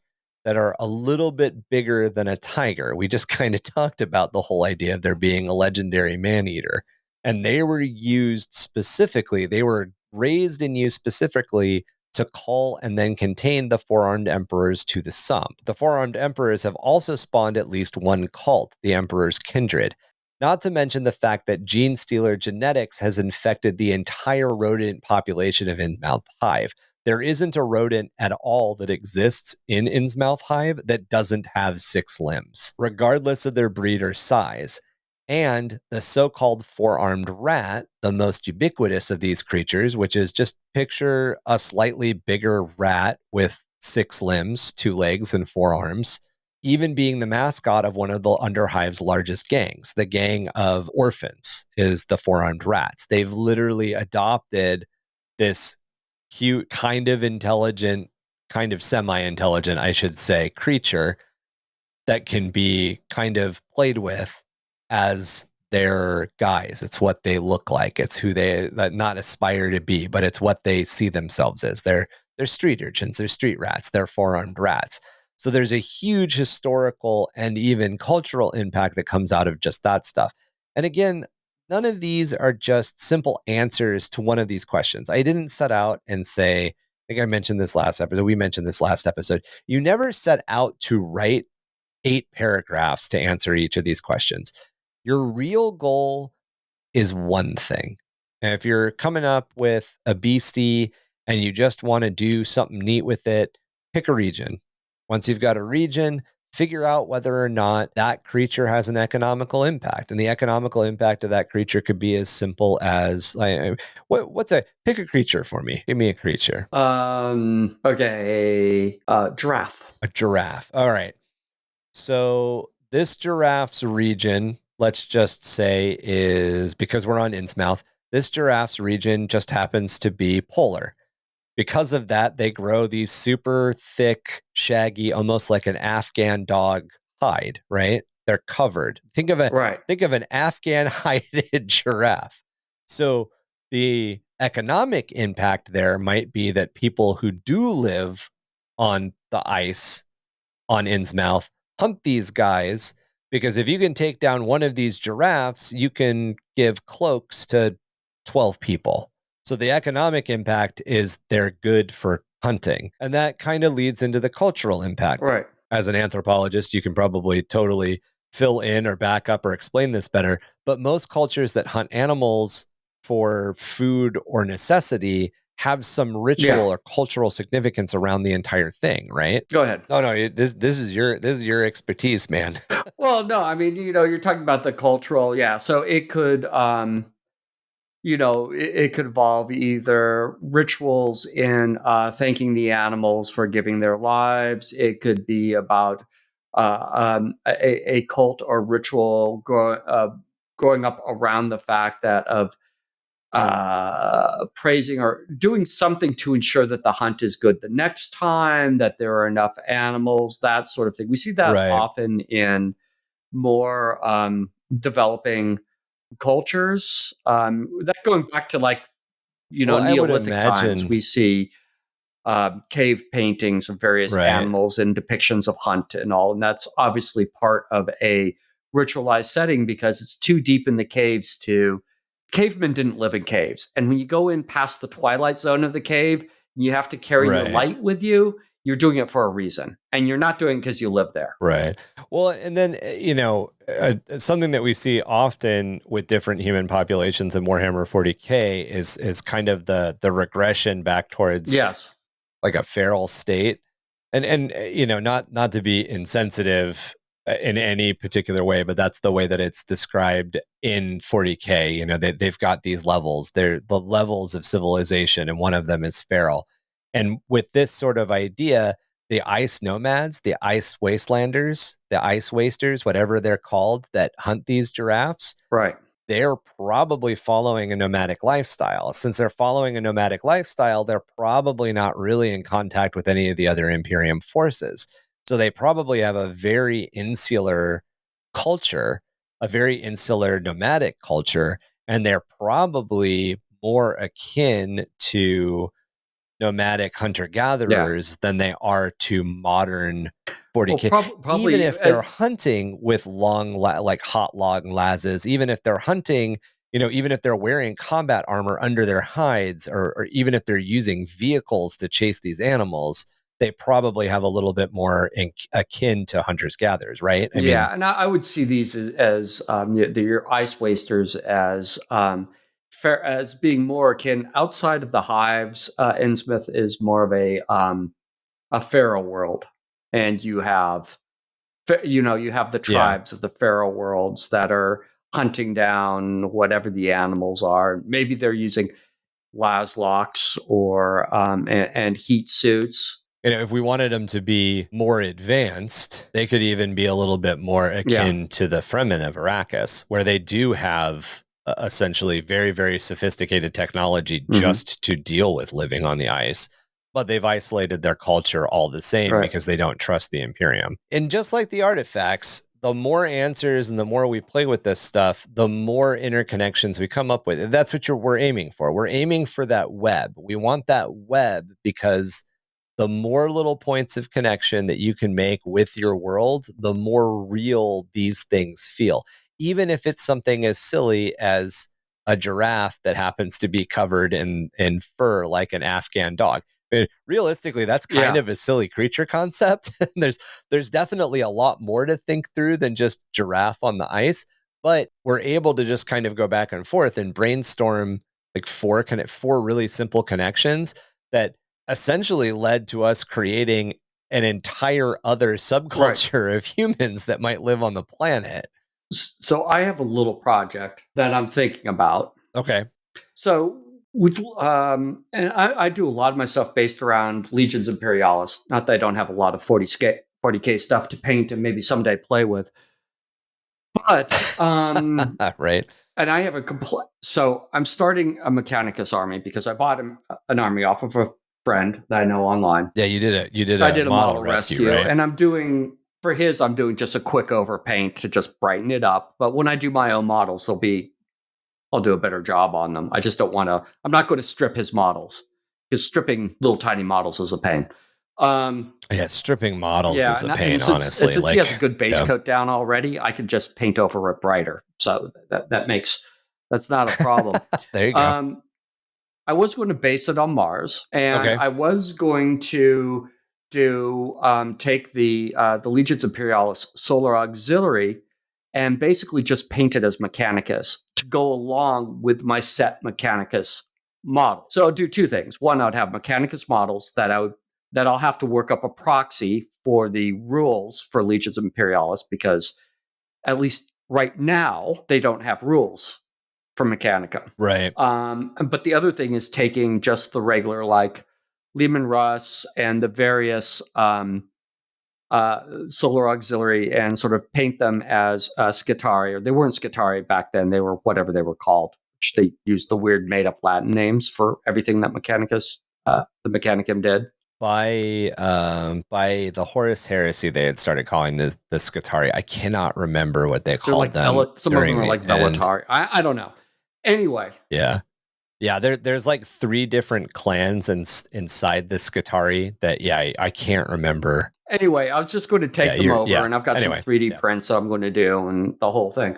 that are a little bit bigger than a tiger. We just kind of talked about the whole idea of there being a legendary man-eater. And they were used specifically, they were raised and used specifically to call and then contain the four-armed emperors to the sump. The four-armed emperors have also spawned at least one cult, the Emperor's Kindred. Not to mention the fact that gene stealer genetics has infected the entire rodent population of Innsmouth Hive. There isn't a rodent at all that exists in Innsmouth Hive that doesn't have 6 limbs, regardless of their breed or size. And the so-called four-armed rat, the most ubiquitous of these creatures, which is just picture a slightly bigger rat with 6 limbs, 2 legs, and 4 arms, even being the mascot of one of the Underhive's largest gangs. The gang of orphans is the four-armed rats. They've literally adopted this cute, kind of intelligent, kind of semi-intelligent, I should say, creature that can be kind of played with as their guys. It's what they look like. It's who they not aspire to be, but it's what they see themselves as. They're street urchins, they're street rats, they're four-armed rats. So there's a huge historical and even cultural impact that comes out of just that stuff. And again, none of these are just simple answers to one of these questions. I didn't set out and say, I think I mentioned this last episode, we mentioned this last episode, you never set out to write 8 paragraphs to answer each of these questions. Your real goal is one thing. And if you're coming up with a beastie and you just want to do something neat with it, pick a region. Once you've got a region, figure out whether or not that creature has an economical impact. And the economical impact of that creature could be as simple as pick a creature for me. Give me a creature. Okay. Giraffe. A giraffe. All right. So this giraffe's region let's just say, is because we're on Innsmouth, this giraffe's region just happens to be polar. Because of that, they grow these super thick, shaggy, almost like an Afghan dog hide, right? They're covered. Think of an Afghan hided giraffe. So the economic impact there might be that people who do live on the ice on Innsmouth hunt these guys, because if you can take down one of these giraffes, you can give cloaks to 12 people. So the economic impact is they're good for hunting. And that kind of leads into the cultural impact. Right. As an anthropologist, you can probably totally fill in or back up or explain this better. But most cultures that hunt animals for food or necessity have some ritual or cultural significance around the entire thing, right? Go ahead. No, this is your expertise, man. Well, no, I mean, you're talking about the cultural, yeah. So it could, it could involve either rituals in thanking the animals for giving their lives. It could be about a cult or ritual growing up around the fact that of praising or doing something to ensure that the hunt is good the next time, that there are enough animals, that sort of thing. We see that Right. often in more developing cultures. That going back to like, Well, I would Neolithic times, imagine. we see cave paintings of various Right. animals and depictions of hunt and all. And that's obviously part of a ritualized setting because it's too deep in the caves to. Cavemen didn't live in caves. And when you go in past the twilight zone of the cave, you have to carry your Right. light with you. You're doing it for a reason. And you're not doing it because you live there. Right. Well, and then, something that we see often with different human populations in Warhammer 40K is kind of the regression back towards Yes. like a feral state. And not to be insensitive in any particular way, but that's the way that it's described in 40K. They've got these levels. They're the levels of civilization, and one of them is feral. And with this sort of idea, the ice nomads, the ice wastelanders, the ice wasters, whatever they're called, that hunt these giraffes, Right. they're probably following a nomadic lifestyle. Since they're following a nomadic lifestyle, they're probably not really in contact with any of the other Imperium forces. So they probably have a very insular culture, a very insular nomadic culture, and they're probably more akin to nomadic hunter gatherers than they are to modern 40K. Probably Even if they're hunting with like hot long lazes, even if they're hunting, even if they're wearing combat armor under their hides, or even if they're using vehicles to chase these animals, they probably have a little bit more akin to hunters gatherers, right? I mean, and I would see these as your ice wasters as fair as being more akin outside of the hives. Innsmouth is more of a feral world, and you have the tribes of the feral worlds that are hunting down whatever the animals are. Maybe they're using laslocks or and heat suits. if we wanted them to be more advanced, they could even be a little bit more akin to the Fremen of Arrakis, where they do have essentially very, very sophisticated technology just to deal with living on the ice. But they've isolated their culture all the same because they don't trust the Imperium. And just like the artifacts, the more answers and the more we play with this stuff, the more interconnections we come up with. And that's what we're aiming for. We're aiming for that web. We want that web because the more little points of connection that you can make with your world, the more real these things feel. Even if it's something as silly as a giraffe that happens to be covered in fur like an Afghan dog. I mean, realistically, that's kind of a silly creature concept. There's definitely a lot more to think through than just giraffe on the ice, but we're able to just kind of go back and forth and brainstorm like four really simple connections that essentially led to us creating an entire other subculture of humans that might live on the planet. So I have a little project that I'm thinking about. Okay. So with and I do a lot of my stuff based around Legions Imperialis. Not that I don't have a lot of 40K stuff to paint and maybe someday play with. But Right. and I have a complete. So I'm starting a Mechanicus army because I bought an army off of a friend that I know online. Yeah, you did it. You did I a did a model rescue, right? and I'm doing for his. I'm doing just a quick overpaint to just brighten it up. But when I do my own models, I'll do a better job on them. I just don't want to. I'm not going to strip his models because stripping little tiny models is a pain. Yeah, stripping models Yeah, is a and pain, honestly. since he has a Like, good base yeah. coat down already, I can just paint over it brighter. So that's not a problem. There you go. Um, I was going to base it on Mars, and Okay. I was going to take the Legions Imperialis Solar Auxiliary and basically just paint it as Mechanicus to go along with my set Mechanicus model. So I'll do two things. One, I'd have Mechanicus models that I'll have to work up a proxy for the rules for Legions Imperialis because at least right now they don't have rules for Mechanica. Right. But the other thing is taking just the regular like Lehman Russ and the various Solar Auxiliary and sort of paint them as Scutari, or they weren't Scutari back then. They were whatever they were called. Which they used the weird made up Latin names for everything that the Mechanicum did. By the Horus Heresy, they had started calling the Scutari. I cannot remember what they called like them. some of them are the like end. Velatari. I don't know. Anyway. Yeah. Yeah, there's like 3 different clans inside the Scutari that I can't remember. Anyway, I was just going to take them over, and I've got some 3D prints I'm going to do and the whole thing.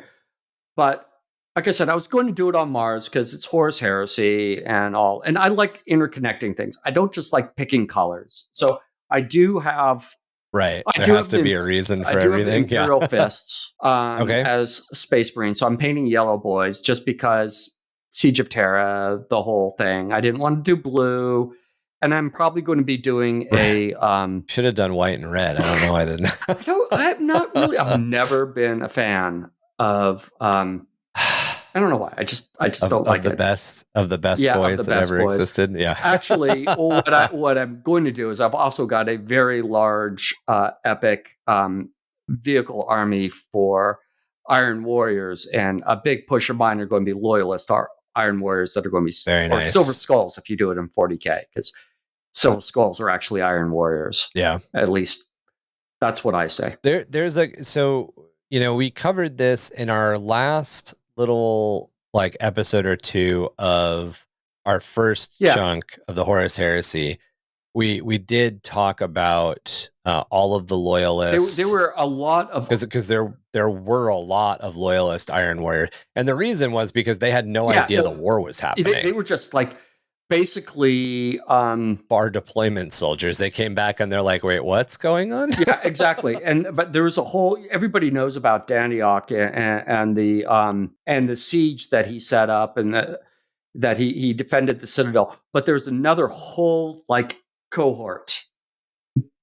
But like I said, I was going to do it on Mars because it's Horus Heresy and all. And I like interconnecting things. I don't just like picking colors. So I do have. Right. There has to be a reason for everything. Imperial Fists okay. as Space Marine. So I'm painting yellow boys just because Siege of Terra, the whole thing. I didn't want to do blue. And I'm probably going to be doing a. Should have done white and red. I don't know why I didn't. I'm not really. I've never been a fan of. I don't know why. I just don't like the best boys that ever existed. Yeah. Actually, what I'm going to do is I've also got a very large epic vehicle army for Iron Warriors, and a big push of mine are going to be loyalist Iron Warriors that are going to be very nice. Silver Skulls if you do it in 40K, because Silver Skulls are actually Iron Warriors. Yeah. At least that's what I say. There's we covered this in our last little like episode or two of our first chunk of the Horus Heresy. We did talk about all of the loyalists. There were a lot of because there were a lot of loyalist Iron Warriors, and the reason was because they had no idea the war was happening. They were just like basically bar deployment soldiers. They came back and they're like, wait, what's going on? Yeah, exactly. But there was everybody knows about Dandiok and the siege that he set up and that he defended the Citadel. But there's another whole like cohort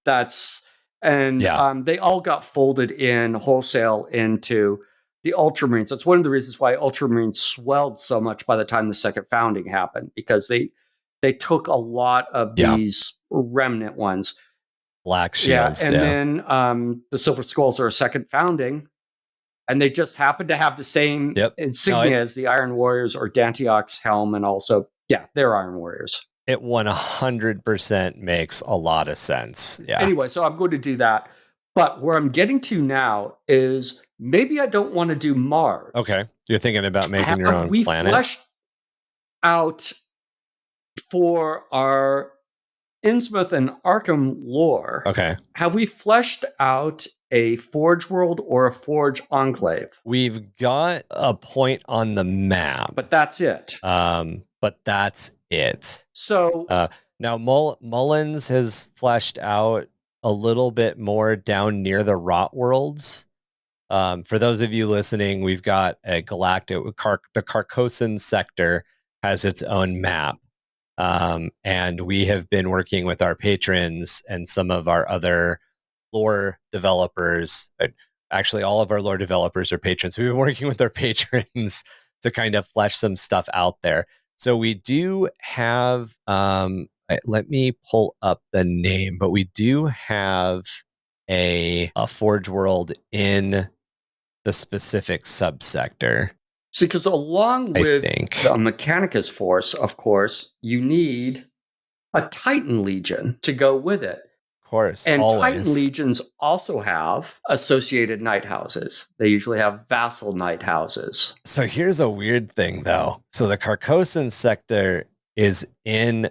they all got folded in wholesale into the Ultramarines. That's one of the reasons why Ultramarines swelled so much by the time the second founding happened, because they took a lot of these remnant ones. Black shields. And then the Silver Skulls are a second founding, and they just happen to have the same insignia as the Iron Warriors or Dantiok's helm, and also, they're Iron Warriors. It 100% makes a lot of sense. Yeah. Anyway, so I'm going to do that. But where I'm getting to now is maybe I don't want to do Mars. Okay. You're thinking about making your own planet? We fleshed out for our Innsmouth and Arkham lore. Okay. Have we fleshed out a Forge world or a Forge enclave? We've got a point on the map. But that's it. So now Mullins has fleshed out a little bit more down near the Rot Worlds. For those of you listening, we've got a galactic the Carcosan sector has its own map. And we have been working with our patrons and some of our other lore developers. Actually, all of our lore developers are patrons. We've been working with our patrons to kind of flesh some stuff out there. So we do have, let me pull up the name, but we do have a Forge world in the specific subsector. See, because along I with think. the Mechanicus force, of course, you need a Titan Legion to go with it. Of course, And always. Titan Legions also have associated night houses. They usually have vassal night houses. So here's a weird thing, though. So the Carcosan sector is in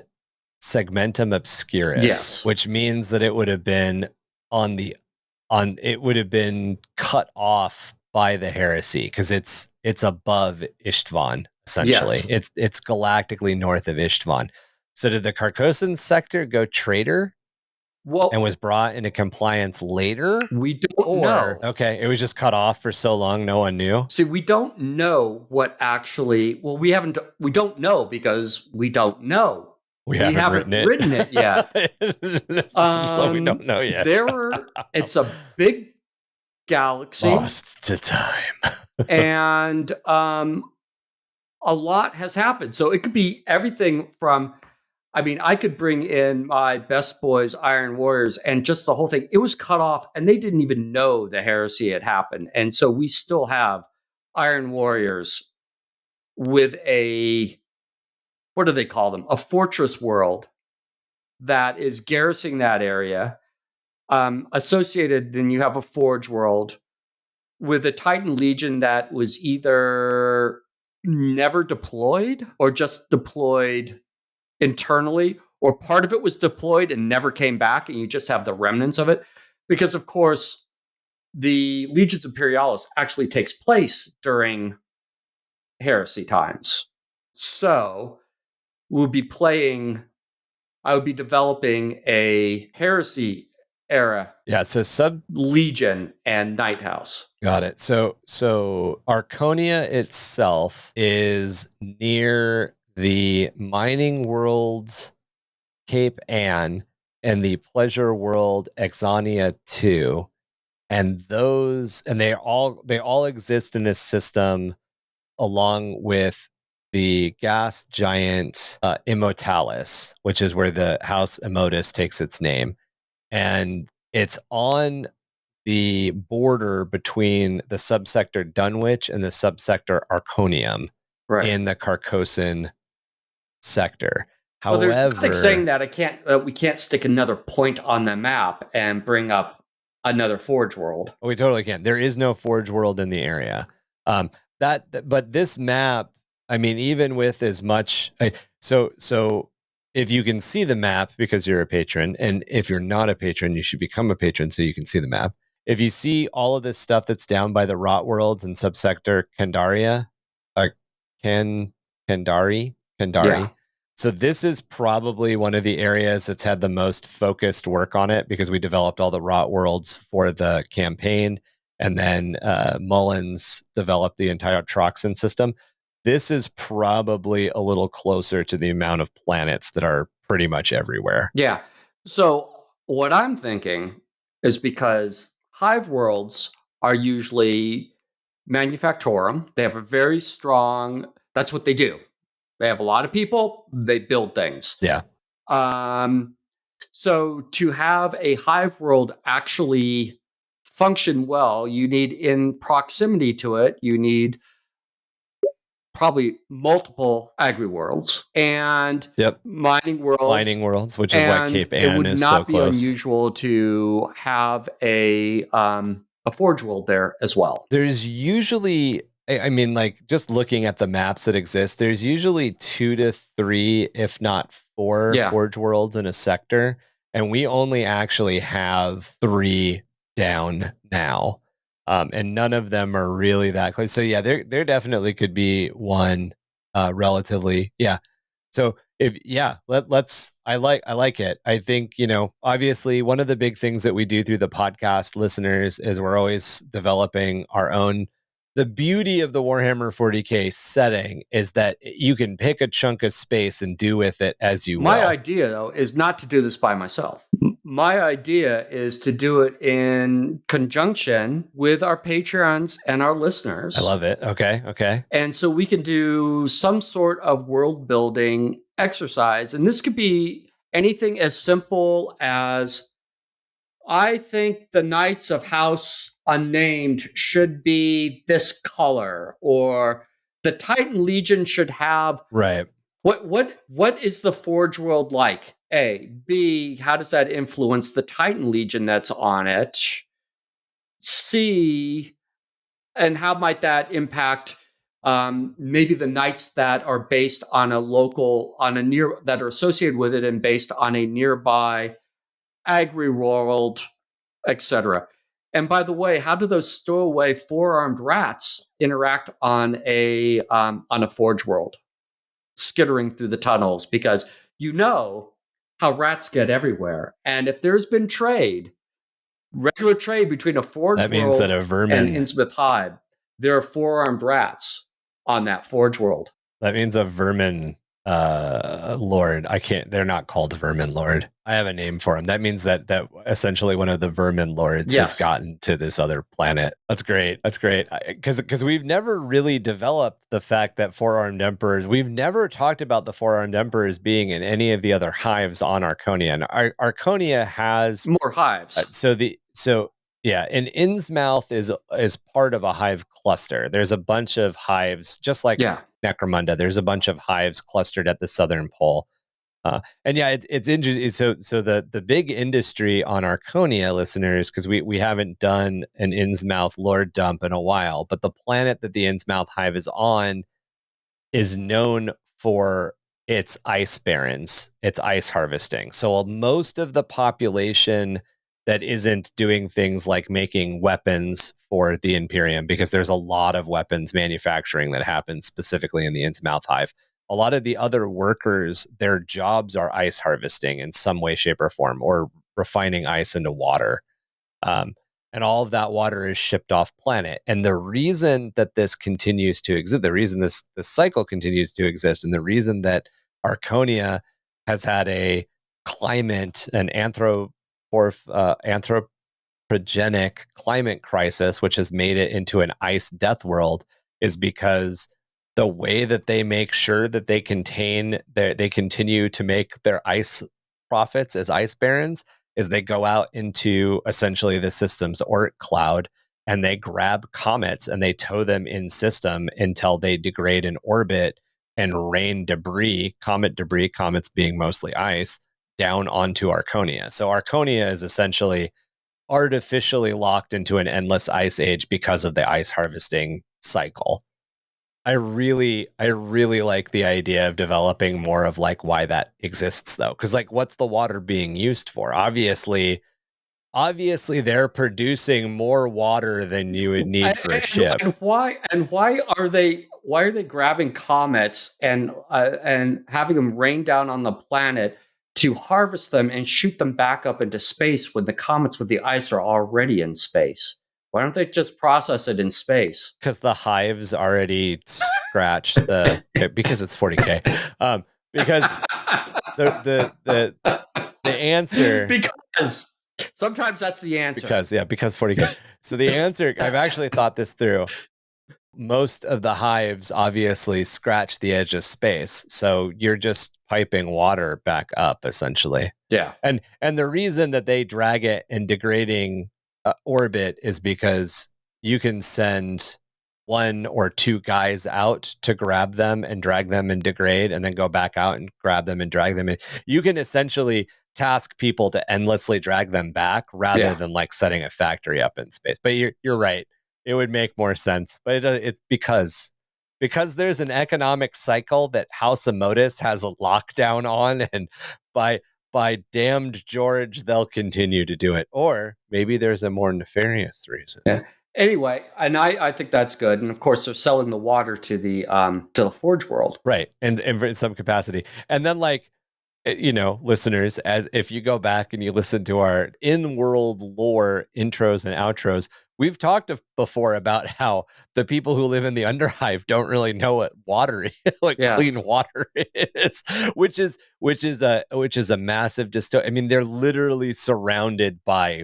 Segmentum Obscurus, Yes. which means that it would have been it would have been cut off by the heresy because it's above Ishtvan, essentially. Yes. It's galactically north of Ishtvan. So did the Carcosan sector go traitor? Well, and was brought into compliance later? We don't know. Okay, it was just cut off for so long, no one knew. See, we don't know what actually. Well, we don't know because we don't know. We haven't written it yet. We don't know yet. It's a big galaxy. Lost to time. And a lot has happened. So it could be everything from, I could bring in my best boys, Iron Warriors, and just the whole thing. It was cut off, and they didn't even know the heresy had happened. And so we still have Iron Warriors with what do they call them? A fortress world that is garrisoning that area. Associated, then you have a Forge world with a Titan Legion that was either never deployed or just deployed internally, or part of it was deployed and never came back, and you just have the remnants of it. Because, of course, the Legions Imperialis actually takes place during heresy times. So I would be developing a heresy era. Yeah, so Legion and Night House. Got it. So Arconia itself is near the mining worlds Cape Ann and the pleasure world Exania 2, and they all exist in this system along with the gas giant Immortalis, which is where the house Immotus takes its name, and it's on the border between the subsector Dunwich and the subsector Arconium in the Carcosan sector. Well, However, there's nothing saying that we can't stick another point on the map and bring up another Forge world. We totally can. There is no Forge world in the area. But this map, even with as much, so if you can see the map because you're a patron, and if you're not a patron, you should become a patron so you can see the map. If you see all of this stuff that's down by the Rot Worlds and subsector Kandaria, Kandari. Yeah. So this is probably one of the areas that's had the most focused work on it because we developed all the Rot Worlds for the campaign, and then Mullins developed the entire Troxan system. This is probably a little closer to the amount of planets that are pretty much everywhere. Yeah. So what I'm thinking is, because Hive worlds are usually manufactorum, they have a very strong, that's what they do. They have a lot of people, they build things. Yeah. So to have a Hive world actually function well, you need, in proximity to it, you need probably multiple agri worlds and mining worlds, which is why Cape Ann is so close. It would not be unusual to have a Forge world there as well. There's usually, just looking at the maps that exist, there's usually 2 to 3, if not 4 Forge worlds in a sector, and we only actually have 3 down now. And none of them are really that close. So yeah, there definitely could be one relatively. Yeah. So I like it. I think, obviously one of the big things that we do through the podcast, listeners, is we're always developing our own. The beauty of the Warhammer 40K setting is that you can pick a chunk of space and do with it as you will. My idea, though, is not to do this by myself. My idea is to do it in conjunction with our Patreons and our listeners. I love it. Okay. And so we can do some sort of world building exercise. And this could be anything as simple as, I think the Knights of House unnamed should be this color, or the Titan Legion should have Right. what is the Forge world like? A. B. How does that influence the Titan Legion that's on it? C. And how might that impact maybe the knights that are based on a local, that are associated with it and based on a nearby agri world, etc. And by the way, how do those stowaway four-armed rats interact on a Forge world, skittering through the tunnels? Because you know how rats get everywhere, and if there's been regular trade between a Forge That means that world a and vermin. Innsmouth Hive, there are four-armed rats on that Forge world. That means a vermin lord. I can't. They're not called vermin lord. I have a name for them. That means that essentially one of the vermin lords has gotten to this other planet. That's great. That's great. Because we've never really developed the fact that four-armed emperors. We've never talked about the four-armed emperors being in any of the other hives on Arconia. And Arconia has more hives. Yeah, and Innsmouth is part of a hive cluster. There's a bunch of hives, just like Necromunda. There's a bunch of hives clustered at the southern pole, and yeah, it's interesting. So the big industry on Arconia, listeners, because we haven't done an Innsmouth lore dump in a while, but the planet that the Innsmouth hive is on is known for its ice barrens, its ice harvesting. So most of the population that isn't doing things like making weapons for the Imperium, because there's a lot of weapons manufacturing that happens specifically in the Innsmouth hive. A lot of the other workers, their jobs are ice harvesting in some way, shape, or form, or refining ice into water. And all of that water is shipped off planet. And the reason that this continues to exist, the reason this cycle continues to exist, and the reason that Arconia has had a climate, an anthropogenic climate crisis, which has made it into an ice death world, is because the way that they make sure that they continue to make their ice profits as ice barons is they go out into essentially the system's Oort cloud and they grab comets and they tow them in system until they degrade in orbit and rain debris, comets being mostly ice, down onto Arconia. So Arconia is essentially artificially locked into an endless ice age because of the ice harvesting cycle. I really like the idea of developing more of like why that exists though. Cause like what's the water being used for? Obviously they're producing more water than you would need for a ship. And why are they grabbing comets and having them rain down on the planet to harvest them and shoot them back up into space when the comets with the ice are already in space? Why don't they just process it in space? Because the hives already scratched because it's 40K. Because the answer, because sometimes that's the answer. Because 40K. So the answer, I've actually thought this through. Most of the hives obviously scratch the edge of space, so you're just piping water back up essentially. Yeah, and the reason that they drag it in degrading orbit is because you can send one or two guys out to grab them and drag them and degrade, and then go back out and grab them and drag them in. You can essentially task people to endlessly drag them back rather than like setting a factory up in space. But you're right. It would make more sense. But it's because there's an economic cycle that House of Modus has a lockdown on, and by damned George, they'll continue to do it. Or maybe there's a more nefarious reason. Yeah. Anyway, and I think that's good. And of course, they're selling the water to the Forge world, right? And in some capacity. And then, like, you know, listeners, as if you go back and you listen to our in-world lore intros and outros, we've talked before about how the people who live in the Underhive don't really know what water is, clean water is, which is a massive I mean, they're literally surrounded by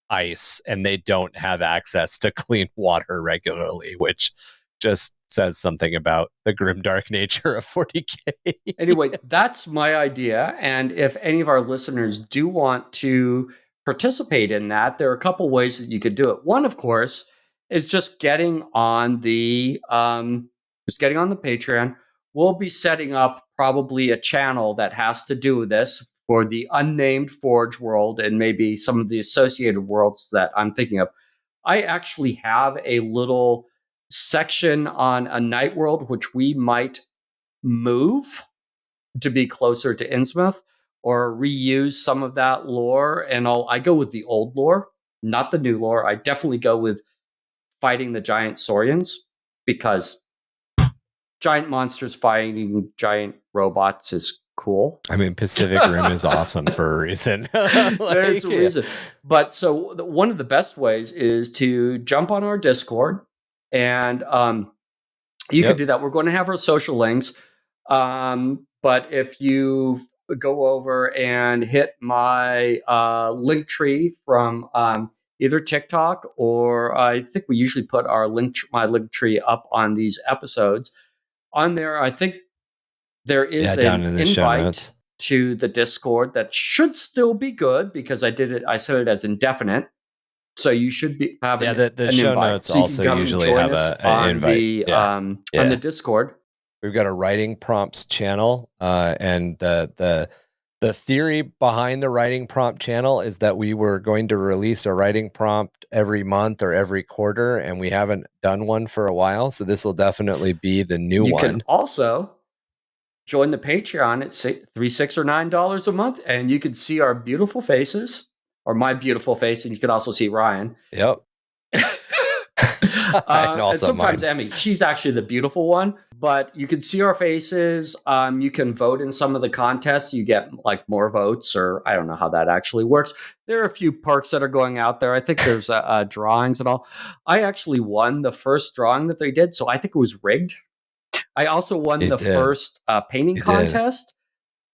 ice and they don't have access to clean water regularly, which just says something about the grimdark nature of 40K. Anyway, that's my idea. And if any of our listeners do want to participate in that, there are a couple ways that you could do it. One, of course, is just getting on the Patreon. We'll be setting up probably a channel that has to do this for the unnamed Forge world and maybe some of the associated worlds that I'm thinking of. I actually have a little section on a night world which we might move to be closer to Innsmouth or reuse some of that lore. And I go with the old lore, not the new lore. I definitely go with fighting the giant saurians because giant monsters fighting giant robots is cool. I mean, Pacific Rim is awesome for a reason. There's a reason. But so one of the best ways is to jump on our Discord, and you could do that. We're going to have our social links. But if you go over and hit my link tree from either TikTok or I think we usually put my link tree up on these episodes. On there, I think there is an invite to the Discord that should still be good because I set it as indefinite. So you should be having the show invite. notes so also usually have an invite on the Discord. We've got a writing prompts channel, and the theory behind the writing prompt channel is that we were going to release a writing prompt every month or every quarter, and we haven't done one for a while. So this will definitely be the new one. You can also join the Patreon at $3, $6, or $9 a month, and you can see our beautiful faces, or my beautiful face, and you can also see Ryan. Yep. And sometimes Emmy, she's actually the beautiful one, but you can see our faces. You can vote in some of the contests. You get like more votes, or I don't know how that actually works. There are a few perks that are going out there. I think there's drawings and all. I actually won the first drawing that they did, so I think it was rigged. I also won the first painting contest.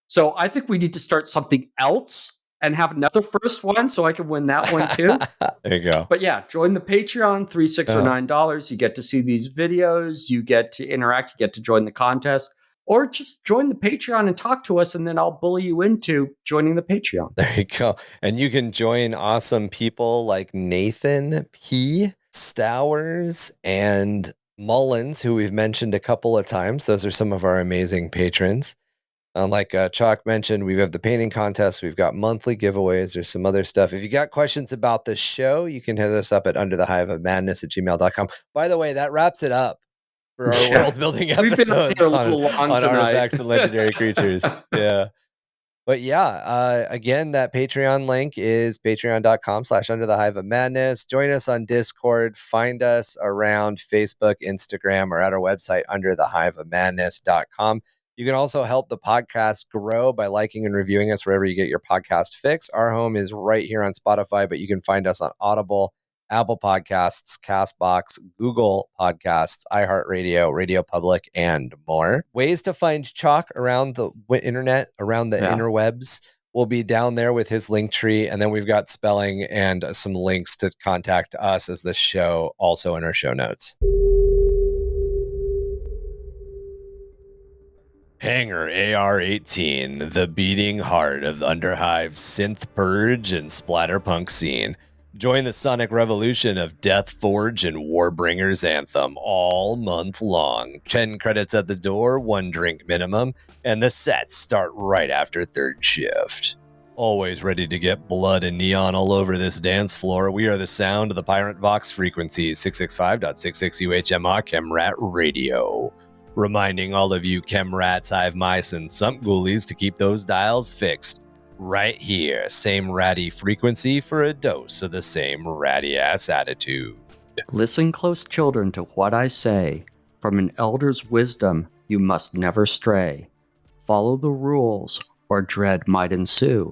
So I think we need to start something else and have another first one so I can win that one too. There you go. But yeah, join the Patreon, $3, $6, or $9. You get to see these videos. You get to interact. You get to join the contest. Or just join the Patreon and talk to us, and then I'll bully you into joining the Patreon. There you go. And you can join awesome people like Nathan P., Stowers, and Mullins, who we've mentioned a couple of times. Those are some of our amazing patrons. Like Chac mentioned, we have the painting contest. We've got monthly giveaways. There's some other stuff. If you got questions about the show, you can hit us up at underthehiveofmadness@gmail.com. By the way, that wraps it up for our world building episodes on artifacts and legendary creatures. Yeah. But yeah, again, that Patreon link is patreon.com/underthehiveofmadness. Join us on Discord. Find us around Facebook, Instagram, or at our website, underthehiveofmadness.com. You can also help the podcast grow by liking and reviewing us wherever you get your podcast fix. Our home is right here on Spotify, but you can find us on Audible, Apple Podcasts, CastBox, Google Podcasts, iHeartRadio, Radio Public, and more. Ways to find Chac around the internet, around the interwebs, will be down there with his link tree. And then we've got spelling and some links to contact us as the show also in our show notes. Hanger AR-18, the beating heart of the Underhive's synth purge and splatterpunk scene. Join the sonic revolution of Death Forge and Warbringer's Anthem all month long. 10 credits at the door, 1 drink minimum, and the sets start right after third shift. Always ready to get blood and neon all over this dance floor, we are the sound of the Pirate Vox frequencies, 665.66 UHMR Chemrat Radio. Reminding all of you Chemrats, Hive Mice, and Sump Ghoulies to keep those dials fixed. Right here, same ratty frequency for a dose of the same ratty-ass attitude. Listen close, children, to what I say. From an elder's wisdom, you must never stray. Follow the rules, or dread might ensue,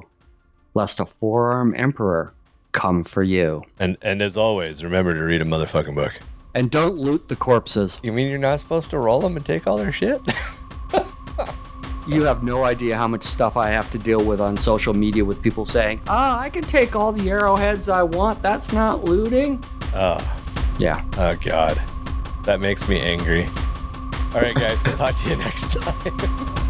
lest a four-armed emperor come for you. And as always, remember to read a motherfucking book. And don't loot the corpses. You mean you're not supposed to roll them and take all their shit? You have no idea how much stuff I have to deal with on social media with people saying, I can take all the arrowheads I want. That's not looting. Oh. Yeah. Oh, God. That makes me angry. All right, guys. We'll talk to you next time.